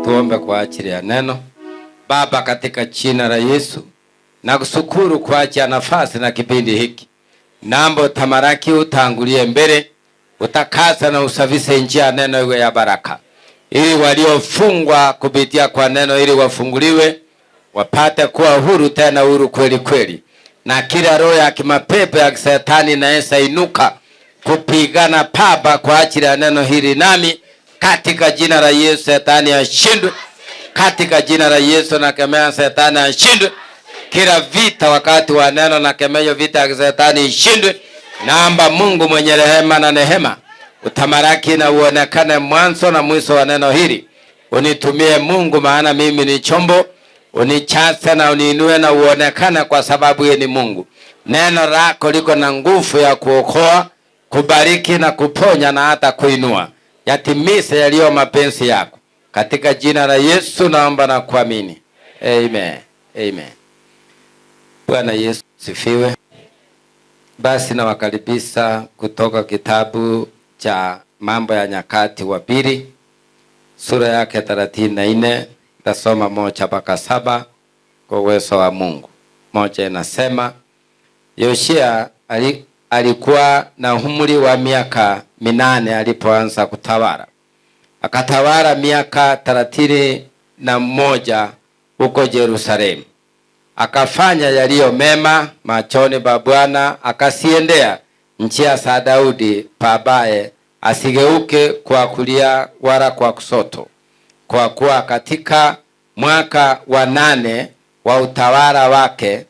Tuombe kwa ajili ya neno. Baba, katika jina la Yesu, nakushukuru kwa ajili ya nafasi na kipindi hiki. Naomba tamaraki utangulie mbele, utakasa na usafishe njia neno iwe ya baraka, ili waliofungwa kupitia kwa neno ili wafunguliwe, wapate kuwa huru, tena huru kweli kweli, na kila roho ya kimapepo ya kishetani na esa inuka kupigana Baba kwa ajili ya neno hili, nami katika jina la Yesu shetani ashindwe. Katika jina la Yesu nakemea shetani ashindwe. Kila vita wakati wa neno nakemea vita ya shetani ishindwe. Naomba Mungu mwenye rehema na nehema utamaraki na uonekane mwanzo na mwisho wa neno hili. Unitumie Mungu, maana mimi ni chombo. Unichase na uniinue na uonekane, kwa sababu yeye ni Mungu. Neno lako liko na nguvu ya kuokoa, kubariki na kuponya na hata kuinua. Yatimise yaliyo mapenzi yako. Katika jina la Yesu naomba na kuamini. Amen. Amen. Bwana Yesu sifiwe. Basi nawakaribisha kutoka kitabu cha Mambo ya Nyakati wa Pili, sura yake 34, tasoma 1 mpaka 7 kwa uwezo wa Mungu. 1 inasema, Yoshia alikuwa na umri wa miaka 8 alipoanza kutawala. Akatawala miaka 31 huko Yerusalemu. Akafanya yaliyo mema machoni pa Bwana, akasiendea njia za Daudi babaye, asigeuke kwa kulia wala kwa kushoto. Kwa kuwa katika mwaka wa 8 wa utawala wake,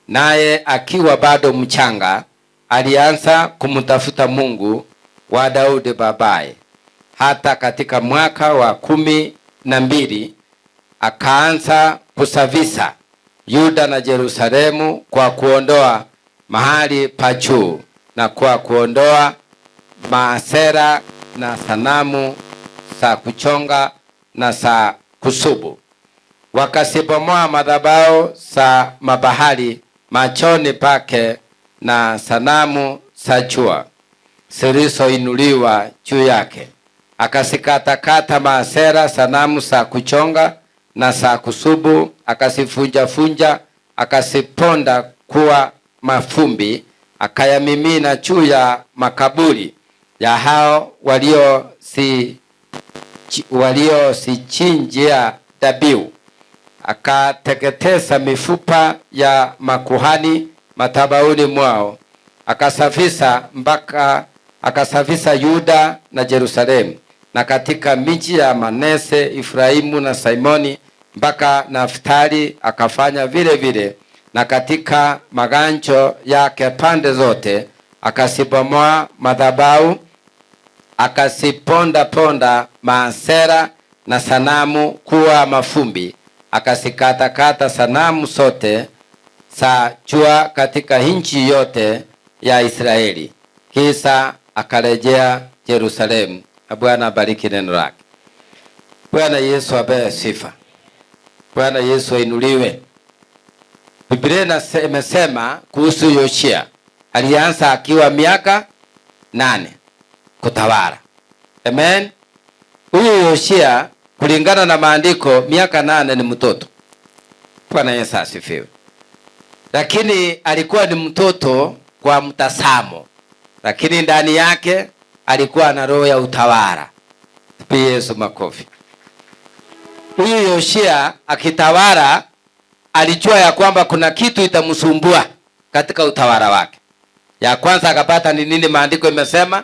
naye akiwa bado mchanga, alianza kumtafuta Mungu wa Daudi babaye. Hata katika mwaka wa 12 akaanza kusafisha Yuda na Yerusalemu kwa kuondoa mahali pa juu na kwa kuondoa maasera na sanamu za kuchonga na za kusubu. Wakasibomoa madhabahu za mabahali machoni pake na sanamu za jua zilizoinuliwa juu yake. Akasikatakata maasera, sanamu za kuchonga na za kusubu, akasifunja, akasiponda kuwa mafumbi, akayamimina juu ya makaburi ya hao waliosichinjia dhabihu. Akateketeza mifupa ya makuhani madhabahuni mwao. Akasafisha Yuda na Yerusalemu, na katika miji ya Manase, Efraimu na Simoni mpaka Naftali akafanya vile vile, na katika maganjo yake pande zote akasibomoa madhabahu, akasiponda maasera na sanamu kuwa mafumbi, akasikatakata sanamu zote za jua katika nchi yote ya Israeli. Kisha akarejea Yerusalemu. Bwana abariki neno lake. Bwana Yesu apewe sifa. Bwana Yesu ainuliwe. Biblia imesema kuhusu Yoshia, alianza akiwa miaka 8 kutawala. Amen. Huyu Yoshia kulingana na maandiko miaka 8 ni mtoto. Bwana Yesu asifiwe. Lakini alikuwa ni mtoto kwa mtazamo, lakini ndani yake alikuwa na roho ya utawala. Tupe Yesu makofi. Huyu Yoshia akitawala alijua ya kwamba kuna kitu itamsumbua katika utawala wake. Ya kwanza akapata ni nini? Maandiko imesema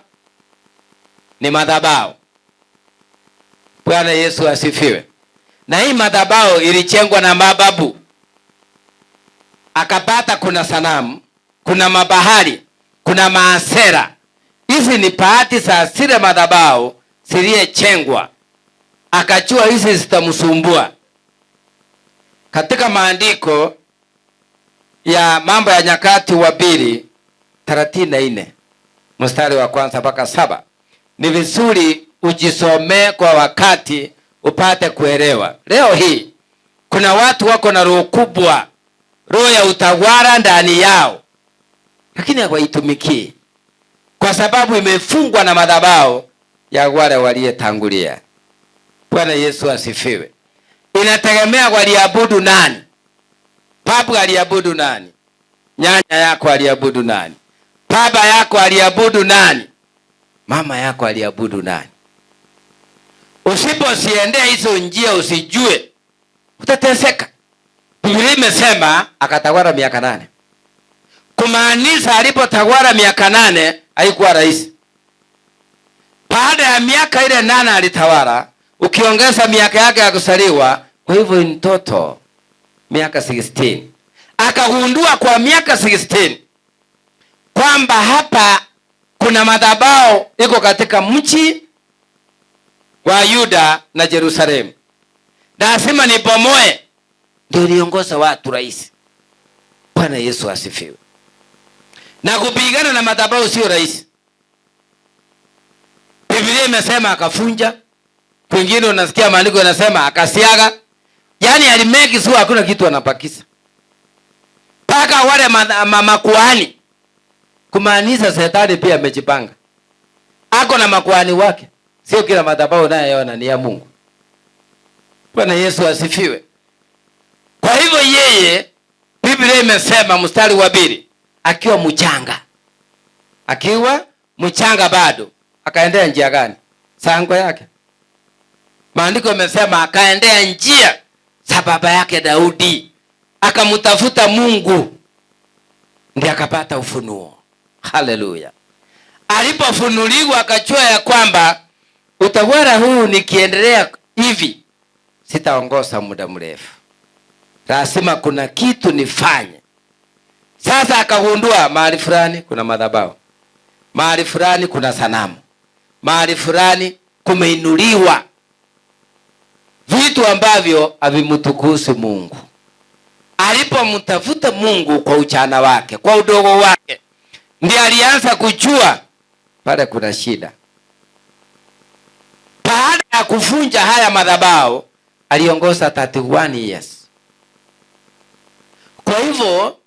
ni madhabahu. Bwana Yesu asifiwe. Na hii madhabahu ilichengwa na mababu. Akapata kuna sanamu, kuna mabahari, kuna maasera. Hizi ni pahati za zile madhabahu ziliyechengwa. Akajua hizi zitamsumbua. Katika maandiko ya Mambo ya Nyakati wa Pili 34 mstari wa 1 mpaka 7, ni vizuri ujisomee kwa wakati upate kuelewa. Leo hii kuna watu wako na roho kubwa, roho ya utawala ndani yao, lakini hawaitumikii kwa sababu imefungwa na madhabahu ya wale waliyetangulia. Bwana Yesu asifiwe. Inategemea waliabudu nani. Babu aliabudu nani? Nyanya yako aliabudu nani? Baba yako aliabudu nani? Mama yako aliabudu nani? Usiposiendea hizo njia, usijue, utateseka. Biblia imesema akatawala miaka 8. Kumaanisha alipotawala miaka 8 haikuwa rahisi. Baada ya miaka ile 8 alitawala, ukiongeza miaka yake ya kuzaliwa, kwa hivyo in total miaka 16. Akagundua kwa miaka 16 kwamba hapa kuna madhabahu iko katika mji wa Yuda na Yerusalemu. Lazima nibomoe. Ndio liongoza watu rahisi. Bwana Yesu asifiwe. Na kupigana na madhabahu sio rahisi. Biblia imesema akafunja. Kwingine unasikia maandiko yanasema akasiaga. Yaani alimeki sio hakuna kitu anapakisa. Paka wale makuhani. Kumaanisha Shetani pia amejipanga. Ako na makuhani wake. Sio kila madhabahu unayoona ni ya Mungu. Bwana Yesu asifiwe. Kwa hivyo yeye, Biblia imesema mstari wa 2, akiwa mchanga bado, akaendea njia gani? Sango yake. Maandiko imesema akaendea njia za baba yake Daudi, akamtafuta Mungu, ndiye akapata ufunuo. Haleluya. Alipofunuliwa akajua ya kwamba utawala huu nikiendelea hivi sitaongoza muda mrefu. Lazima kuna kitu nifanye. Sasa akagundua mahali fulani kuna madhabahu. Mahali fulani kuna sanamu. Mahali fulani kumeinuliwa vitu ambavyo havimtukuzi Mungu. Alipomtafuta Mungu kwa uchana wake, kwa udogo wake, ndiye alianza kujua pale kuna shida. Baada ya kufunja haya madhabahu, aliongoza 31 years. Kwa hivyo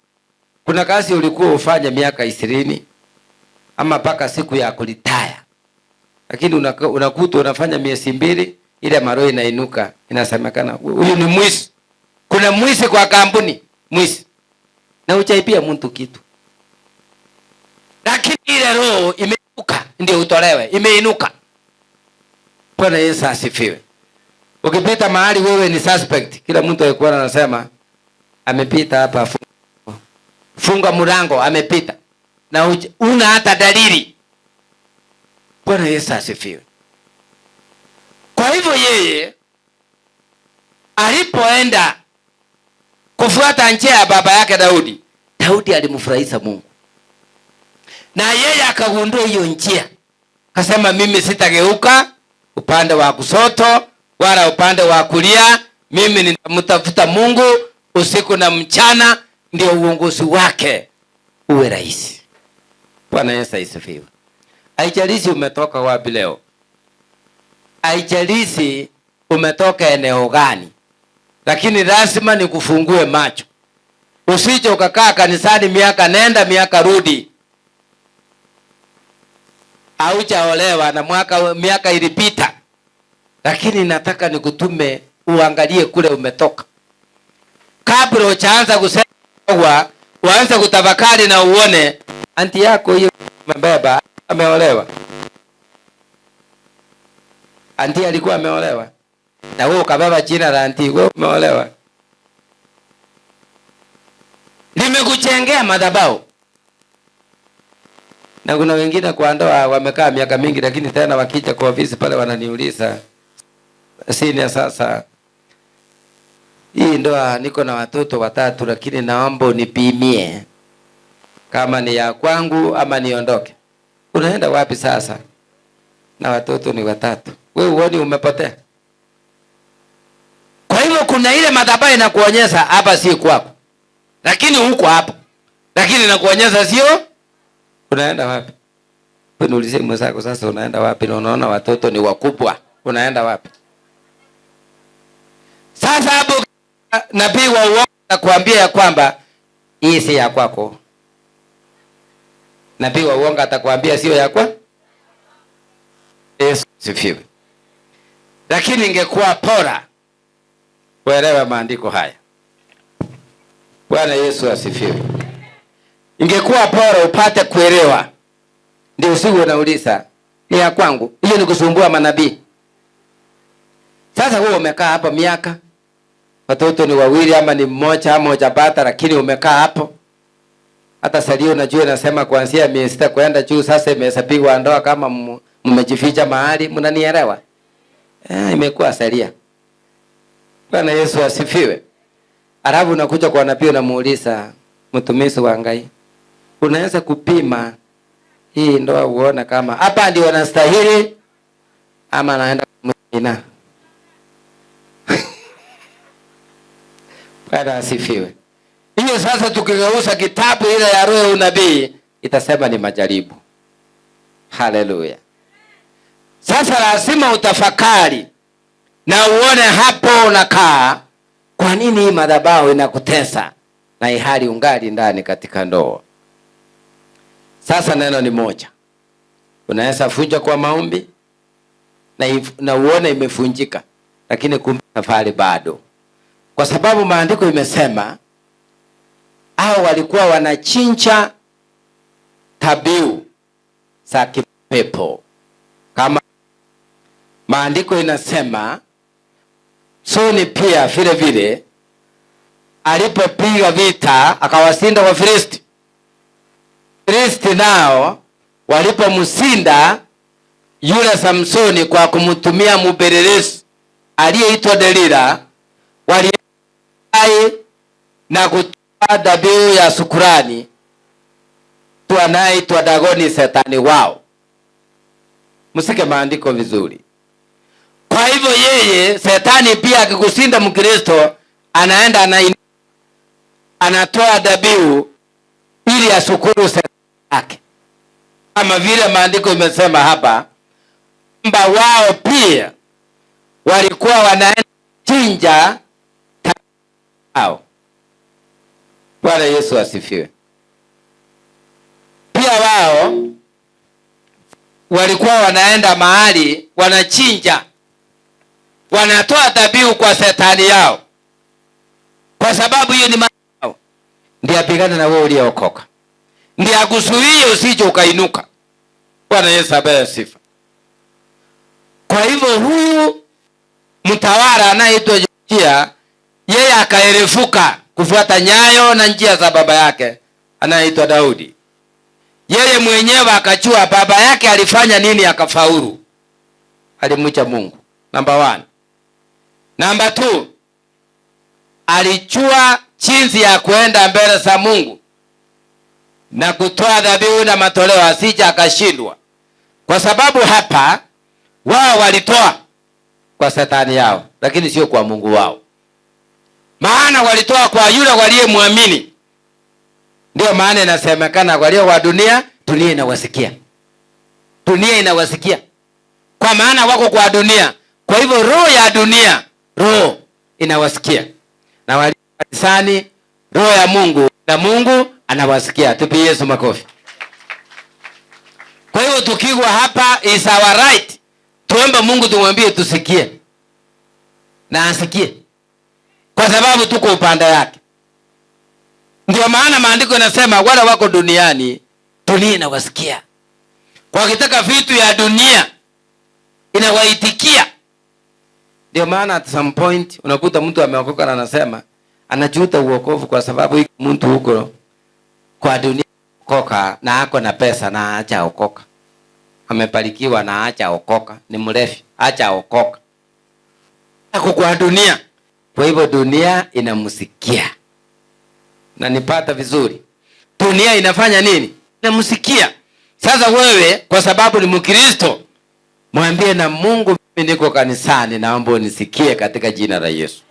kuna kazi ulikuwa ufanye miaka 20 ama paka siku ya kulitaya. Lakini unakuta unafanya miezi 2, ile maroho inainuka, inasemekana huyu ni mwizi. Kuna mwizi kwa kampuni, mwizi. Na uchaipia mtu kitu. Lakini ile roho imeinuka ndio utolewe, imeinuka. Bwana Yesu asifiwe. Ukipita mahali wewe ni suspect, kila mtu alikuwa anasema amepita hapa, funga mlango, amepita. Na una hata dalili. Bwana Yesu asifiwe. Kwa hivyo yeye alipoenda kufuata njia ya baba yake Daudi, Daudi alimfurahisha Mungu. Na yeye akagundua hiyo njia. Akasema mimi sitageuka upande wa kushoto wala upande wa kulia, mimi nitamtafuta Mungu usiku na mchana, ndio uongozi wake uwe rahisi. Bwana Yesu asifiwe. Haijalishi umetoka wapi leo. Haijalishi umetoka eneo gani. Lakini lazima nikufungue macho. Usije ukakaa kanisani miaka nenda miaka rudi. Haujaolewa na miaka ilipita. Lakini nataka nikutume uangalie kule umetoka. Kabla hujaanza kusema uanze kutafakari na uone anti yako hiyo mbeba ameolewa. Anti alikuwa ameolewa. Na wewe ukabeba jina la anti, wewe umeolewa. Nimekuchengea madhabahu. Na kuna wengine kwa ndoa wamekaa miaka mingi, lakini tena wakija kwa ofisi pale wananiuliza, sini sasa hii ndoa niko na watoto 3, lakini naomba unipimie kama ni ya kwangu ama niondoke. Unaenda wapi sasa? Na watoto ni 3. Wewe uone umepotea. Kwa hivyo kuna ile madhabahu inakuonyesha hapa si kwako. Lakini huko hapo. Lakini inakuonyesha sio. Unaenda wapi? Wewe uulize mwenzako sasa unaenda wapi na unaona watoto ni wakubwa. Unaenda wapi? Sasa hapo nabii wa uongo atakwambia ya kwamba hii si ya kwako. Nabii wa uongo atakwambia sio ya kwako. Yesu sifiwe. Lakini ingekuwa bora kuelewa maandiko haya. Bwana Yesu asifiwe. Ingekuwa bora upate kuelewa, ndio usiwe unauliza ni ya kwangu. Hiyo ni kusumbua manabii. Sasa wewe umekaa hapa miaka, watoto ni wawili ama ni mmoja ama hujapata, lakini umekaa hapo. Hata salio unajua nasema kuanzia miezi 6 kwenda juu, sasa imehesabika ndoa kama mmejificha mahali, mnanielewa? Imekuwa salia. Bwana Yesu asifiwe. Alafu unakuja kwa nabii unamuuliza, mtumishi wa Ngai, unaweza kupima hii ndoa uone kama hapa ndio wanastahili ama naenda kumina? Bwana asifiwe. Hiyo sasa tukigeuza kitabu ile ya roho ya unabii itasema ni majaribu. Haleluya. Sasa lazima utafakari na uone hapo unakaa, kwa nini hii madhabahu inakutesa na ihali ungali ndani katika ndoa. Sasa neno ni moja. Unaweza funja kwa maombi na uone imefunjika, lakini kumbe safari bado. Kwa sababu maandiko imesema hao walikuwa wanachinja dhabihu za kipepo. Kama maandiko inasema Soni pia vile vile alipopiga vita akawashinda Wafilisti. Wafilisti nao walipomshinda yule Samsoni kwa kumtumia mupelelezi aliyeitwa Delila, waliai na kutoa dhabihu ya shukrani tu anaitwa Dagoni, shetani wao. Msike maandiko vizuri. Kwa hivyo yeye shetani pia akikushinda Mkristo anaenda anatoa dhabihu ili ashukuru shetani yake. Kama vile maandiko imesema hapa kwamba wao pia walikuwa wanaenda chinja hao. Bwana Yesu asifiwe. Pia wao walikuwa wanaenda mahali wanachinja, wanatoa dhabihu kwa shetani yao, kwa sababu hiyo ni mao. Ndiye apigana na wewe uliokoka, ndiye akuzuie usije ukainuka. Bwana Yesu apewe sifa. Kwa hivyo huyu mtawala anaitwa Yosia, yeye akaerefuka kufuata nyayo na njia za baba yake anaitwa Daudi. Yeye mwenyewe akachua baba yake alifanya nini akafaulu. Alimcha Mungu. Number 1. Number 2. Alichua jinsi ya kuenda mbele za Mungu na kutoa dhabihu na matoleo asije akashindwa. Kwa sababu hapa wao walitoa kwa shetani yao, lakini sio kwa Mungu wao. Maana walitoa kwa yule waliyemwamini. Ndio maana inasemekana walio wa dunia, dunia inawasikia. Dunia inawasikia. Kwa maana wako kwa dunia. Kwa hivyo roho ya dunia, roho inawasikia. Na walio kanisani, roho ya Mungu na Mungu anawasikia. Tupi Yesu makofi. Kwa hivyo tukiwa hapa is our right. Tuombe Mungu tumwambie tusikie. Na asikie. Kwa sababu tuko upande yake. Ndio maana maandiko yanasema wale wako duniani, dunia inawasikia. Kwa kitaka vitu ya dunia inawaitikia. Ndio maana at some point unakuta mtu ameokoka na anasema anajuta uokovu kwa sababu mtu huko kwa dunia okoka na ako na pesa na acha okoka. Amebarikiwa na acha okoka, ni mrefi, acha okoka. Ako kwa dunia. Kwa hivyo dunia inamsikia. Na nipata vizuri. Dunia inafanya nini? Inamsikia. Sasa wewe kwa sababu ni Mkristo, mwambie na Mungu, mimi niko kanisani, naomba unisikie katika jina la Yesu.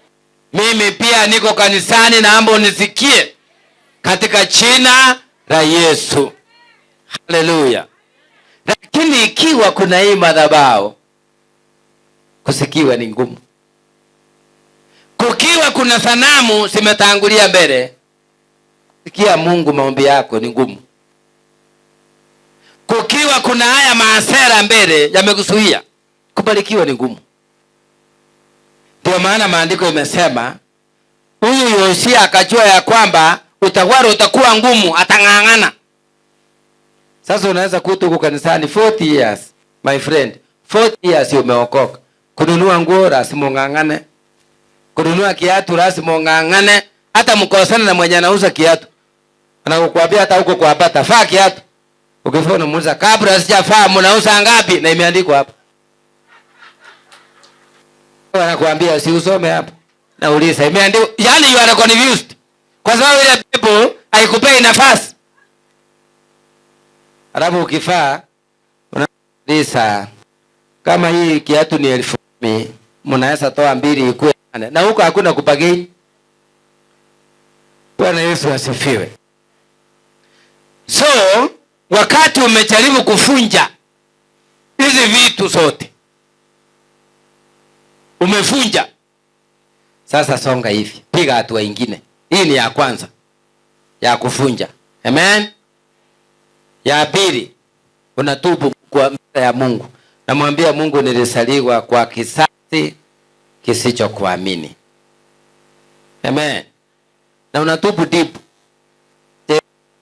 Mimi pia niko kanisani, naomba unisikie katika jina la Yesu. Haleluya. Lakini ikiwa kuna hii madhabahu, kusikiwa ni ngumu. Kukiwa kuna sanamu zimetangulia mbele, kusikia Mungu maombi yako ni ngumu. Kukiwa kuna haya maasera mbele yamekusuia, kubarikiwa ni ngumu. Ndio maana maandiko imesema huyu Yosia akajua ya kwamba utawala utakuwa ngumu, atang'ang'ana. Sasa unaweza kutu huko kanisani 40 years, my friend. 40 years umeokoka. Kununua nguo lazima ung'ang'ane. Kununua kiatu lazima ung'ang'ane. Hata mkosana na mwenye anauza kiatu, anakuambia hata huko kwa pata faa kiatu. Ukifika unamuuliza kabla sijafaa mnauza ngapi, na imeandikwa hapo. Anakuambia si usome hapo. Nauliza imeandikwa, yani you are confused. Kwa sababu ile Bible haikupei nafasi. Alafu ukifaa unauliza kama hii kiatu ni 10,000, mnaweza toa 2 ikuwe 8. Na huko hakuna kupagei. Bwana Yesu asifiwe. So, wakati umejaribu kufunja hizi vitu zote, umefunja. Sasa songa hivi, piga hatua nyingine. Hii ni ya kwanza ya kufunja. Amen. Ya pili, unatubu kwa mbele ya Mungu. Namwambia Mungu, nilisaliwa kwa kisasi kisichokuamini. Amen. Na unatubu deep.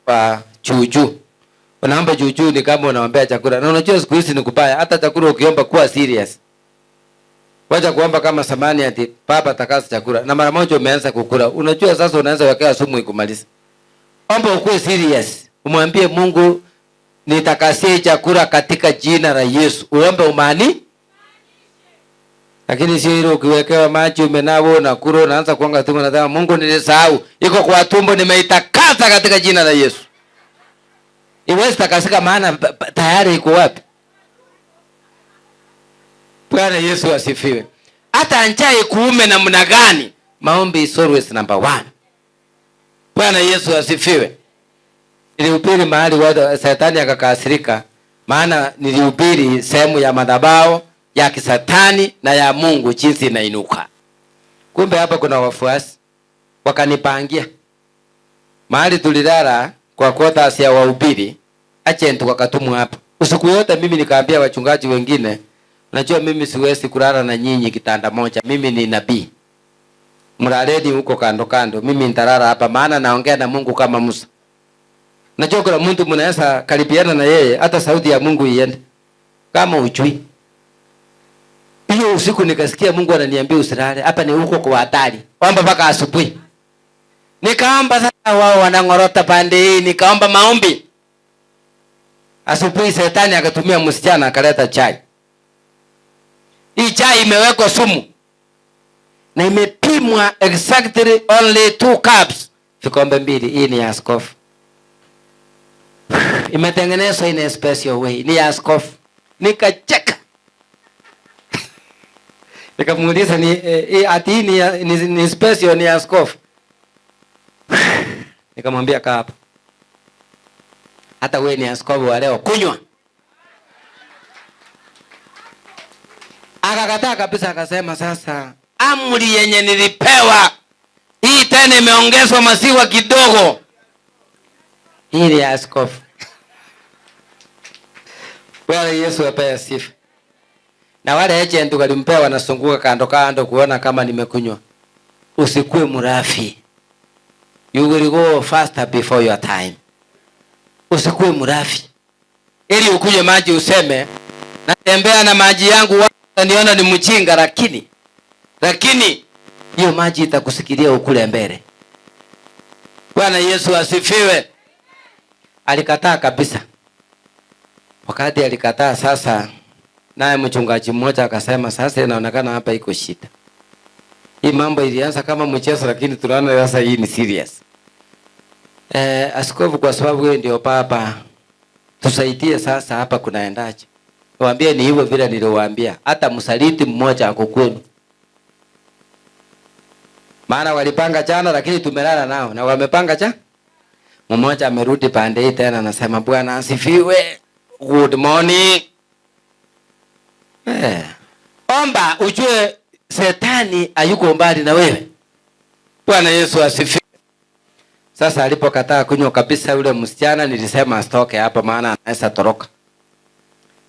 Kwa juju. Unaomba juju ni kama unaombea chakula. Na unajua siku hizi ni kubaya. Hata chakula ukiomba kuwa serious. Wacha kuomba kama samani ati baba takasa chakula. Na mara moja umeanza kukula. Unajua sasa unaanza wekea sumu ikumaliza. Omba ukuwe serious. Umwambie Mungu, nitakasie chakula katika jina la Yesu. Uombe umani. Lakini sio hilo, ukiwekewa maji umenawo na kuro unaanza kuanga tumbo na Mungu nilisahau. Iko kwa tumbo, nimeitakasa katika jina la Yesu. Iwezi takasika maana tayari iko wapi? Bwana Yesu asifiwe. Hata njaa ikuume namna gani, maombi is always number 1. Bwana Yesu asifiwe. Nilihubiri mahali watu Shetani akakasirika, maana nilihubiri sehemu ya madhabahu ya kisatani na ya Mungu jinsi inainuka. Kumbe hapa kuna wafuasi wakanipangia. Mahali tulilala kwa quarters ya wahubiri, agent wakatumwa hapa. Usiku yote mimi nikaambia wachungaji wengine, unajua mimi siwezi kulala na nyinyi kitanda moja. Mimi ni nabii. Mlaleni huko kando kando. Mimi nitalala hapa maana naongea na Mungu kama Musa. Najua kuna mtu mnaweza karibiana na yeye hata sauti ya Mungu iende. Kama ujui. Hiyo usiku nikasikia Mungu ananiambia usilale. Hapa ni huko kwa hatari. Omba mpaka asubuhi. Nikaomba sasa, wao wanangorota pande hii, nikaomba maombi. Asubuhi Shetani akatumia msichana akaleta chai. Hii chai imewekwa sumu. Na imepimwa exactly only 2 cups. Vikombe 2. Hii ni ya askofu. Imetengenezwa in a special way. Ni ya askofu. Nikacheka. Nikamuuliza ati ni special ni askofu. Nikamwambia kaa hapa. Hata wewe ni askofu wa leo, kunywa. Akakataa kabisa, akasema sasa amri yenye nilipewa hii tena imeongezwa maziwa kidogo. Hii ni askofu. Bwana Yesu apewe sifa. Na wale agent walimpewa wanasunguka kando kando kuona kama nimekunywa. Usikue murafi. You will go faster before your time. Usikue murafi. Ili ukunywe maji useme, natembea na maji yangu wataniona ni mjinga, lakini hiyo maji itakusikilia ukule mbele. Bwana Yesu asifiwe. Alikataa kabisa. Wakati alikataa sasa, naye mchungaji mmoja akasema sasa inaonekana hapa iko shida. Hii mambo ilianza kama mchezo, lakini tunaona sasa hii ni serious. Askofu, kwa sababu wewe ndio baba, tusaidie sasa hapa kunaendaje? Niwaambie ni hivyo vile niliwaambia, hata msaliti mmoja akokwenu. Maana walipanga jana lakini tumelala nao na wamepanga jana. Mmoja amerudi pande hii tena anasema Bwana asifiwe. Good morning. Omba ujue Shetani hayuko mbali na wewe. Bwana Yesu asifiwe. Sasa alipokataa kunywa kabisa yule msichana, nilisema asitoke hapa maana anaweza toroka.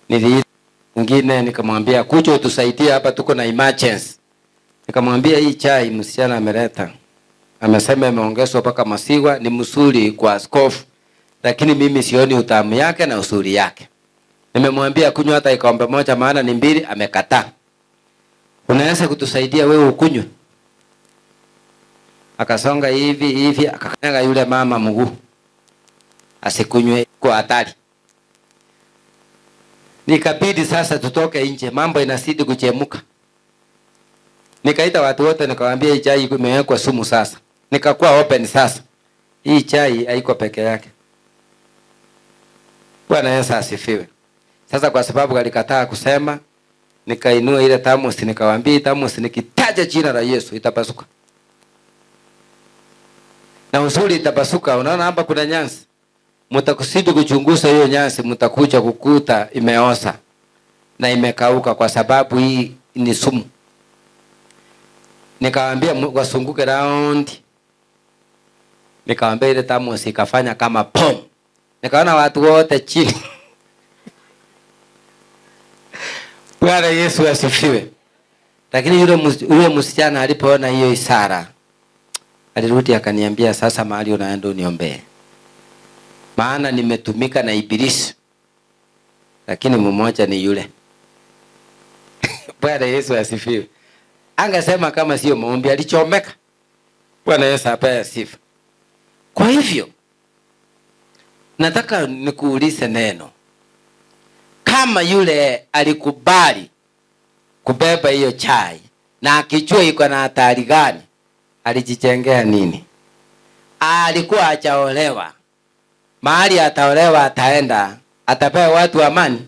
Niliita mwingine nikamwambia kuja utusaidie hapa, tuko na emergency. Nikamwambia hii chai msichana ameleta, amesema imeongezwa mpaka maziwa, ni mzuri kwa askofu, lakini mimi sioni utamu yake na usuri yake. Nimemwambia kunywa hata kikombe moja maana ni mbili, amekataa. Unaweza kutusaidia wewe ukunywe? Akasonga hivi akakanyaga yule mama mguu. Asikunywe kwa hatari. Nikabidi sasa tutoke nje, mambo inazidi kuchemuka. Nikaita watu wote nikawaambia hii chai imewekwa sumu sasa. Nikakuwa open sasa. Hii chai haiko peke yake. Bwana Yesu asifiwe. Sasa kwa sababu alikataa kusema, nikainua ile thermos nikawaambia thermos nikitaja jina la Yesu itapasuka. Na usuli itapasuka. Unaona hapa kuna nyasi. Mtakusidi kuchunguza hiyo nyasi, mtakuja kukuta imeoza na imekauka kwa sababu hii ni sumu. Nikawaambia wasunguke round. Nikawaambia ile thermos ikafanya kama pom. Nikaona watu wote chini. Bwana Yesu asifiwe. Lakini yule msichana alipoona hiyo ishara, alirudi akaniambia, sasa mahali unaenda uniombee. Maana nimetumika na ibilisi. Lakini mmoja ni yule. Bwana Yesu asifiwe. Angesema kama sio maombi alichomeka. Bwana Yesu apewe sifa. Kwa hivyo nataka nikuulize neno. Kama yule alikubali kubeba hiyo chai na akijua iko na hatari gani, alijijengea nini? Alikuwa hajaolewa. Mahali ataolewa ataenda, atapewa watu amani.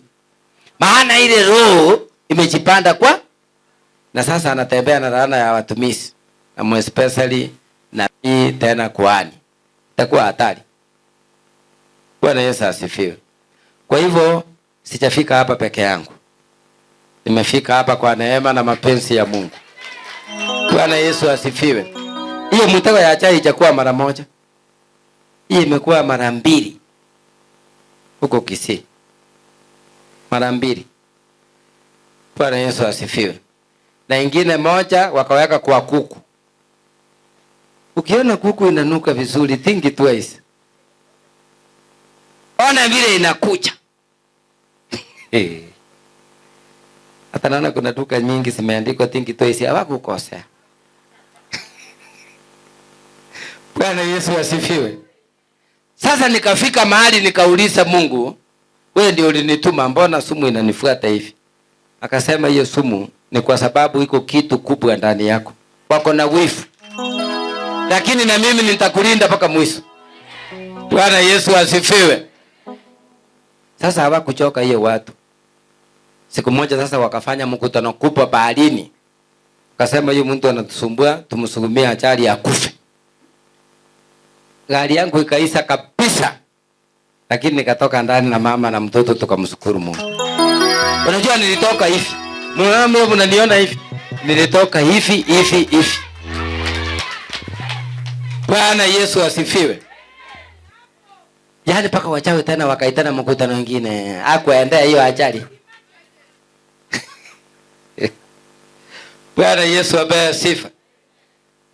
Maana ile roho imejipanda kwa, na sasa anatembea na laana ya watumishi, na especially nabii tena kuhani. Itakuwa hatari. Bwana Yesu asifiwe. Kwa hivyo sijafika hapa peke yangu. Nimefika hapa kwa neema na mapenzi ya Mungu. Bwana Yesu asifiwe. Hiyo mtego ya chai itakuwa mara moja. Hii imekuwa mara mbili. Huko Kisii. Mara mbili. Bwana Yesu asifiwe. Na ingine moja wakaweka kwa kuku. Ukiona kuku inanuka vizuri, think twice. Ona vile inakuja. Hata naona kuna duka nyingi zimeandikwa think twice, hawakukosea. Bwana Yesu asifiwe. Sasa nikafika mahali nikauliza Mungu, wewe ndio ulinituma, mbona sumu inanifuata hivi? Akasema hiyo sumu ni kwa sababu iko kitu kubwa ndani yako. Wako na wivu. Lakini na mimi nitakulinda mpaka mwisho. Bwana Yesu asifiwe. Sasa hawakuchoka hiyo watu. Siku moja sasa wakafanya mkutano kubwa baharini. Akasema huyu mtu anatusumbua, tumsukumie ajali akufe. Gari yangu ikaisha kabisa. Lakini nikatoka ndani na mama na mtoto tukamshukuru Mungu. Unajua nilitoka hivi. Mnaniona hivi. Nilitoka hivi. Bwana Yesu asifiwe. Yaani paka wachawi tena wakaitana mkutano mwingine. Hakuendea hiyo ajali. Bwana Yesu apewe sifa.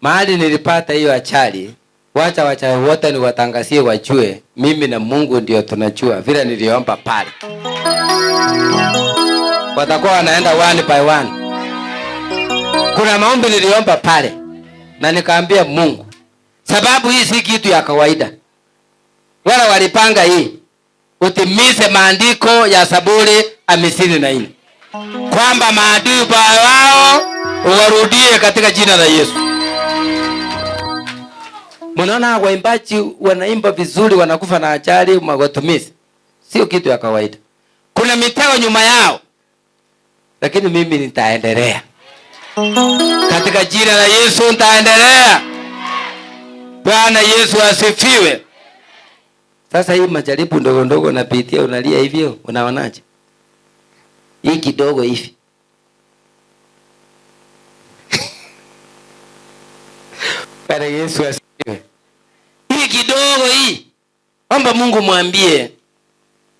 Mahali nilipata hiyo ajali, wacha wachawi wote niwatangazie wajue mimi na Mungu ndio tunajua vile niliomba pale. Watakuwa wanaenda one by one. Kuna maombi niliomba pale na nikaambia Mungu, sababu hii si kitu ya kawaida. Wala walipanga hii utimize maandiko ya Zaburi 54 kwamba maadui wao warudie katika jina la Yesu. Mnaona waimbaji wanaimba vizuri, wanakufa na ajali, watumishi. Sio kitu ya kawaida. Kuna mitego nyuma yao. Lakini mimi nitaendelea. Katika jina la Yesu nitaendelea. Bwana Yesu asifiwe. Sasa hii majaribu ndogo ndogo napitia, unalia hivyo, unaonaje? Hii kidogo hivi. Bwana Yesu asifiwe. Hii kidogo hii. Omba Mungu mwambie.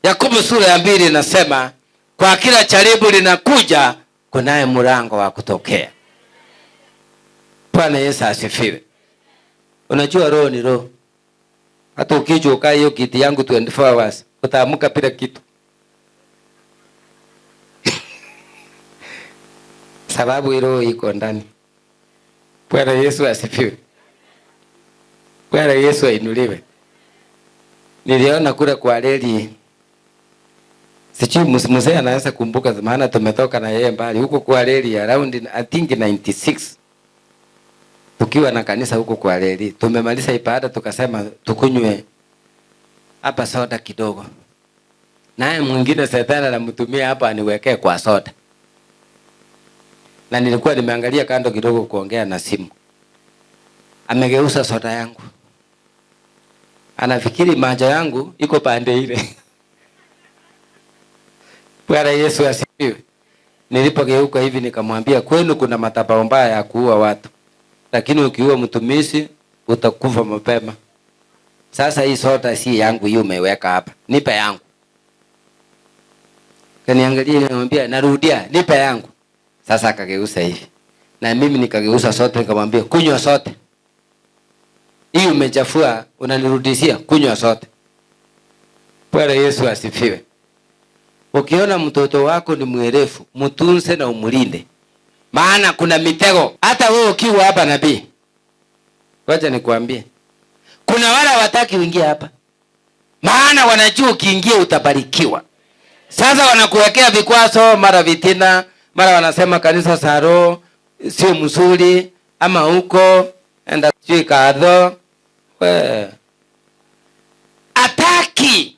Yakobo sura ya 2 inasema, kwa kila jaribu linakuja kunaye mlango wa kutokea. Bwana Yesu asifiwe. Unajua roho ni roho. Hata ukija ukae hiyo kiti yangu 24 hours, utaamka bila kitu. Sababu roho iko ndani. Bwana Yesu asifiwe. Bwana Yesu ainuliwe. Niliona kule kwa reli. Sijui mzee anaweza kumbuka, maana tumetoka na yeye mbali. Huko kwa reli around I think 96. Tukiwa na kanisa huko kwa reli. Tumemaliza ibada tukasema tukunywe hapa soda kidogo. Naye mwingine Shetani anamtumia hapa aniwekee kwa soda. Na nilikuwa nimeangalia kando kidogo kuongea na simu. Amegeuza soda yangu. Anafikiri macho yangu iko pande ile. Bwana Yesu asifiwe. Nilipogeuka hivi nikamwambia, kwenu kuna madhabahu mbaya ya kuua watu. Lakini ukiua mtumishi utakufa mapema. Sasa hii soda si yangu, hiyo umeweka hapa. Nipe yangu. Kaniangalia nikamwambia, narudia, nipe yangu. Sasa akageuza hivi. Na mimi nikageuza sote nikamwambia, kunywa sote. Hii umechafua, unanirudishia, kunywa sote. Bwana Yesu asifiwe. Ukiona mtoto wako ni mwerefu, mtunze na umulinde. Maana kuna mitego. Hata wewe ukiwa hapa nabii. Wacha nikwambie. Kuna wale hawataki uingie hapa. Maana wanajua ukiingia utabarikiwa. Sasa wanakuwekea vikwazo, mara vitina, mara wanasema kanisa saro sio mzuri, ama huko enda sijui kadho. Ataki.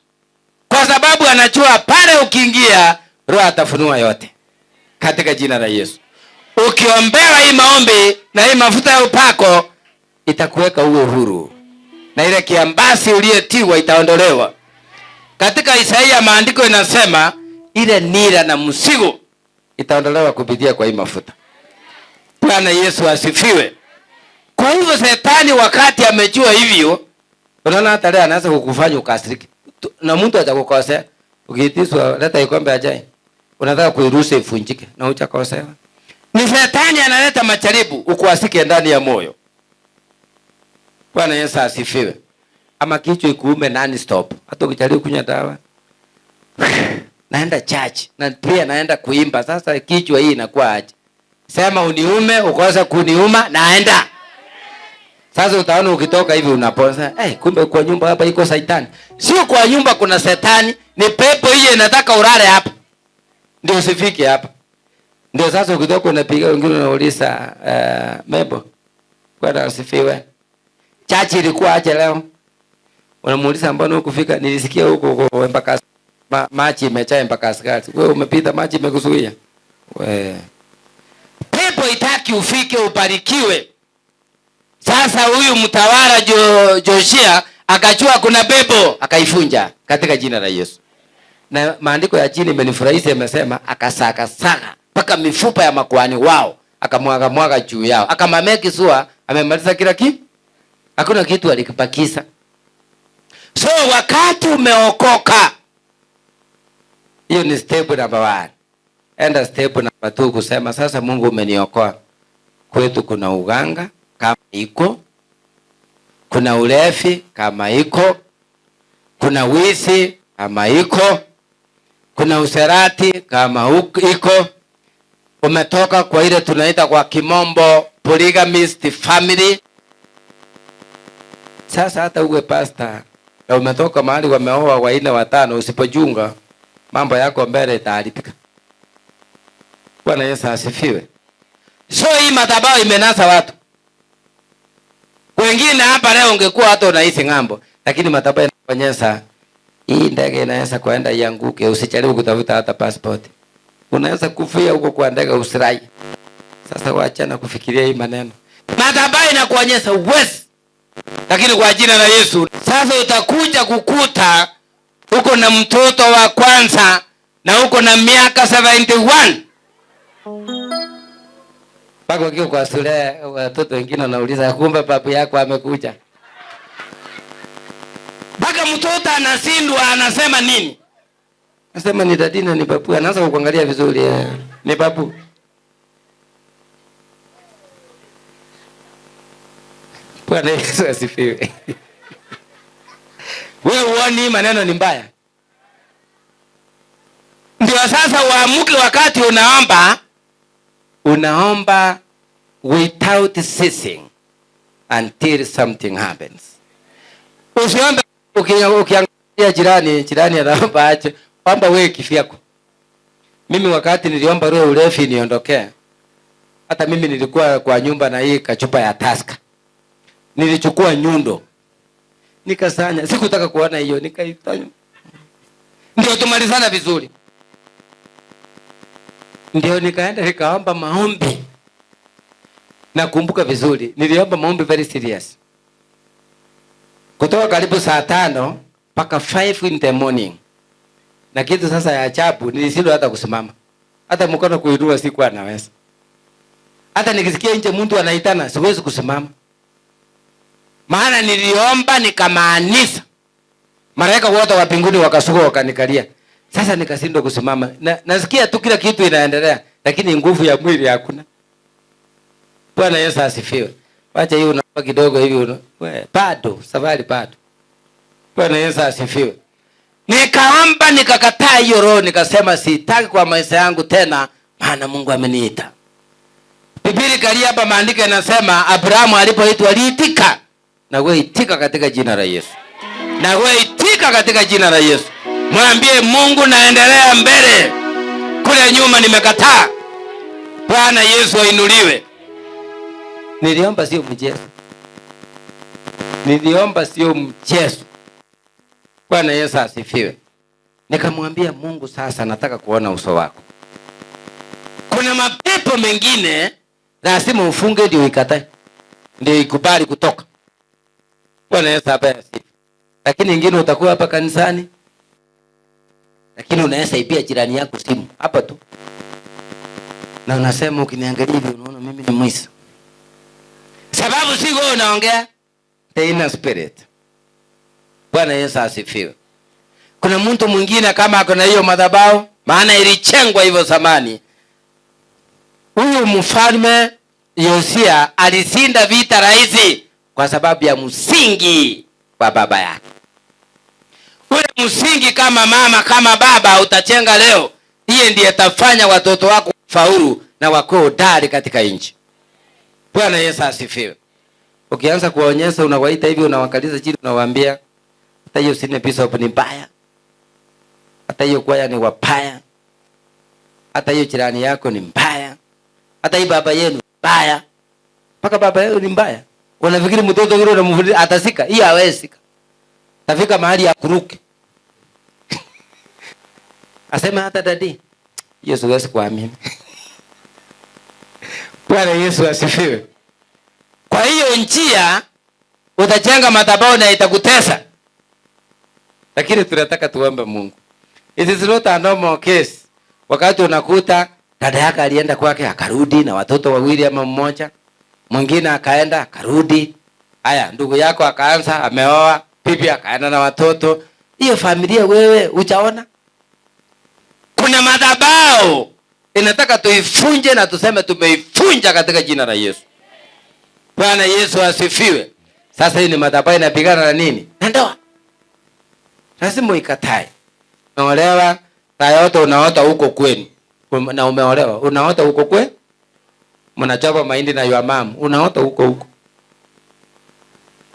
Kwa sababu anajua pale ukiingia roho atafunua yote. Katika jina la Yesu. Ukiombewa hii maombi na hii mafuta ya upako itakuweka uwe huru. Na ile kiambasi uliyetiwa itaondolewa. Katika Isaia maandiko inasema ile nira na mzigo itaondolewa kupitia kwa hii mafuta. Bwana Yesu asifiwe. Kwa hivyo Shetani wakati amejua hivyo, unaona hata leo anaweza kukufanya ukasirike. Na mtu atakukosea, ukiitishwa leta ikombe ajaye, unataka kuirusha ifunjike na hujakosewa. Ni Shetani analeta majaribu ukuasike ndani ya moyo. Bwana Yesu asifiwe. Ama kichwa ikuume nani stop. Hata ukijaribu kunywa dawa. Naenda church na pia naenda kuimba. Sasa kichwa hii inakuwa aje? Sema uniume, ukosa kuniuma, naenda. Sasa utaona ukitoka hivi unaponza, kumbe kwa nyumba hapa iko Shetani. Sio kwa nyumba kuna Shetani, ni pepo hiyo inataka urare hapa. Ndio usifike hapa. Ndio sasa ukitoka unapiga wengine unauliza Mebo. Bwana asifiwe. Chachi ilikuwa aje leo? Unamuuliza mbona hukufika? Nilisikia huko mpaka maji imejaa mpaka askari. Wewe umepita maji imekuzuia. Pepo itaki ufike ubarikiwe. Sasa huyu mtawala Joshia akajua kuna pepo, akaifunja katika jina la Yesu. Na maandiko ya chini imenifurahisha, imesema akasaka mpaka mifupa ya makuhani wao akamwaga juu yao. Akamameki sua amemaliza kila kitu. Hakuna kitu alikipakisa. So wakati umeokoka, hiyo ni step number 1. Enda step number 2 kusema sasa Mungu umeniokoa. Kwetu kuna uganga kama iko. Kuna ulevi kama iko. Kuna wizi kama iko. Kuna userati kama iko. Umetoka kwa ile tunaita kwa kimombo polygamist family. Sasa hata uwe pastor na umetoka mahali wameoa 4 5, usipojunga mambo yako mbele itaharibika. Bwana Yesu asifiwe. So hii madhabahu imenasa watu. Wengine hapa leo ungekuwa hata unaishi ng'ambo, lakini madhabahu inafanyesa hii ndege inaweza kwenda ianguke, usijaribu kutafuta hata passport. Unaweza kufia huko kwa ndege usirai. Sasa waachana kufikiria hii maneno. Madhabahu inakuonyesha uwezo. Lakini kwa jina la Yesu, sasa utakuja kukuta uko na mtoto wa kwanza na uko na miaka 71. Pako kiko kwa shule watoto wengine wanauliza kumbe babu yako amekuja. Baka mtoto anasindwa anasema nini? Anasema ni dadina ni babu. Anaanza kukuangalia vizuri. Ni babu. Bwana Yesu asifiwe. Wewe uone maneno ni mbaya. Ndio sasa uamuke wakati unaomba without ceasing until something happens. Usiombe ukiangalia jirani anaomba aje, omba wewe kifyako. Mimi wakati niliomba roho ulevi niondokee, hata mimi nilikuwa kwa nyumba na hii kachupa ya Tusker. Nilichukua nyundo nikasanya, sikutaka kuona hiyo, nikaitanya. Ndio tumalizana vizuri. Ndio nikaenda nikaomba maombi. Nakumbuka vizuri, niliomba maombi very serious. Kutoka karibu saa 5 mpaka 5 in the morning. Na kitu sasa ya ajabu, nilishindwa hata kusimama. Hata mkono kuinua sikuwa naweza. Hata nikisikia nje mtu anaitana, siwezi kusimama. Maana niliomba nikamaanisha. Malaika wote wa mbinguni wakasuka wakanikalia. Sasa nikashindwa kusimama. Nasikia tu kila kitu inaendelea, lakini nguvu ya mwili hakuna. Bwana Yesu asifiwe. Wacha hiyo unaomba kidogo hivi bado, safari bado. Bwana Yesu asifiwe. Nikaomba nikakataa hiyo roho, nikasema sitaki kwa maisha yangu tena, maana Mungu ameniita. Biblia kali hapa maandiko yanasema Abrahamu alipoitwa aliitika. Na wewe itika katika jina la Yesu. Na wewe itika katika jina la Yesu. Mwambie Mungu naendelea mbele. Kule nyuma nimekataa. Bwana Yesu ainuliwe. Niliomba sio mchezo. Bwana Yesu asifiwe. Nikamwambia Mungu, sasa nataka kuona uso wako. Kuna mapepo mengine lazima ufunge ndio ikatae. Ndio ikubali kutoka. Bwana Yesu asifiwe. Lakini ingine utakuwa hapa kanisani. Lakini unaweza ipia jirani yako simu hapa tu. Na unasema ukiniangalia hivi unaona mimi ni mwizi. Sababu si wewe unaongea, the inner spirit. Bwana Yesu asifiwe. Kuna mtu mwingine kama ako na hiyo madhabahu, maana ilichengwa hivyo zamani. Huyu mfalme Yosia alishinda vita rahisi kwa sababu ya msingi wa baba yake. Ule msingi kama mama kama baba utachenga leo, hiye ndiye tafanya watoto wako faulu na wako hodari katika nchi. Bwana Yesu asifiwe. Ukianza kuwaonyesha, unawaita hivi, unawakaliza chini, unawaambia hata hiyo sine bishop ni mbaya, hata hiyo kwaya ni wapaya, hata hiyo jirani yako ni mbaya, hata hii baba yenu mbaya, mpaka baba yenu ni mbaya. Unafikiri mtoto yule unamfundisha atasika? Hii hawezi sika. Tafika mahali ya kuruke. Asema hata dadi, hiyo siwezi kuamini. Bwana Yesu asifiwe. Kwa hiyo njia utajenga madhabahu na itakutesa. Lakini tunataka tuombe Mungu. It is not a normal case. Wakati unakuta dada yake alienda kwake akarudi na watoto wawili ama mmoja, mwingine akaenda akarudi. Haya, ndugu yako akaanza ameoa, bibi akaenda na watoto. Hiyo familia wewe uchaona? Kuna madhabahu inataka tuifunje na tuseme tumeifunja katika jina la Yesu. Bwana Yesu asifiwe. Sasa hii ni madhabahu inapigana na nini? Na ndoa. Lazima ikatae. Unaolewa, na yote unaota huko kwenu. Na umeolewa, unaota huko kwenu. Mnachapa mahindi na your mom, unaota huko.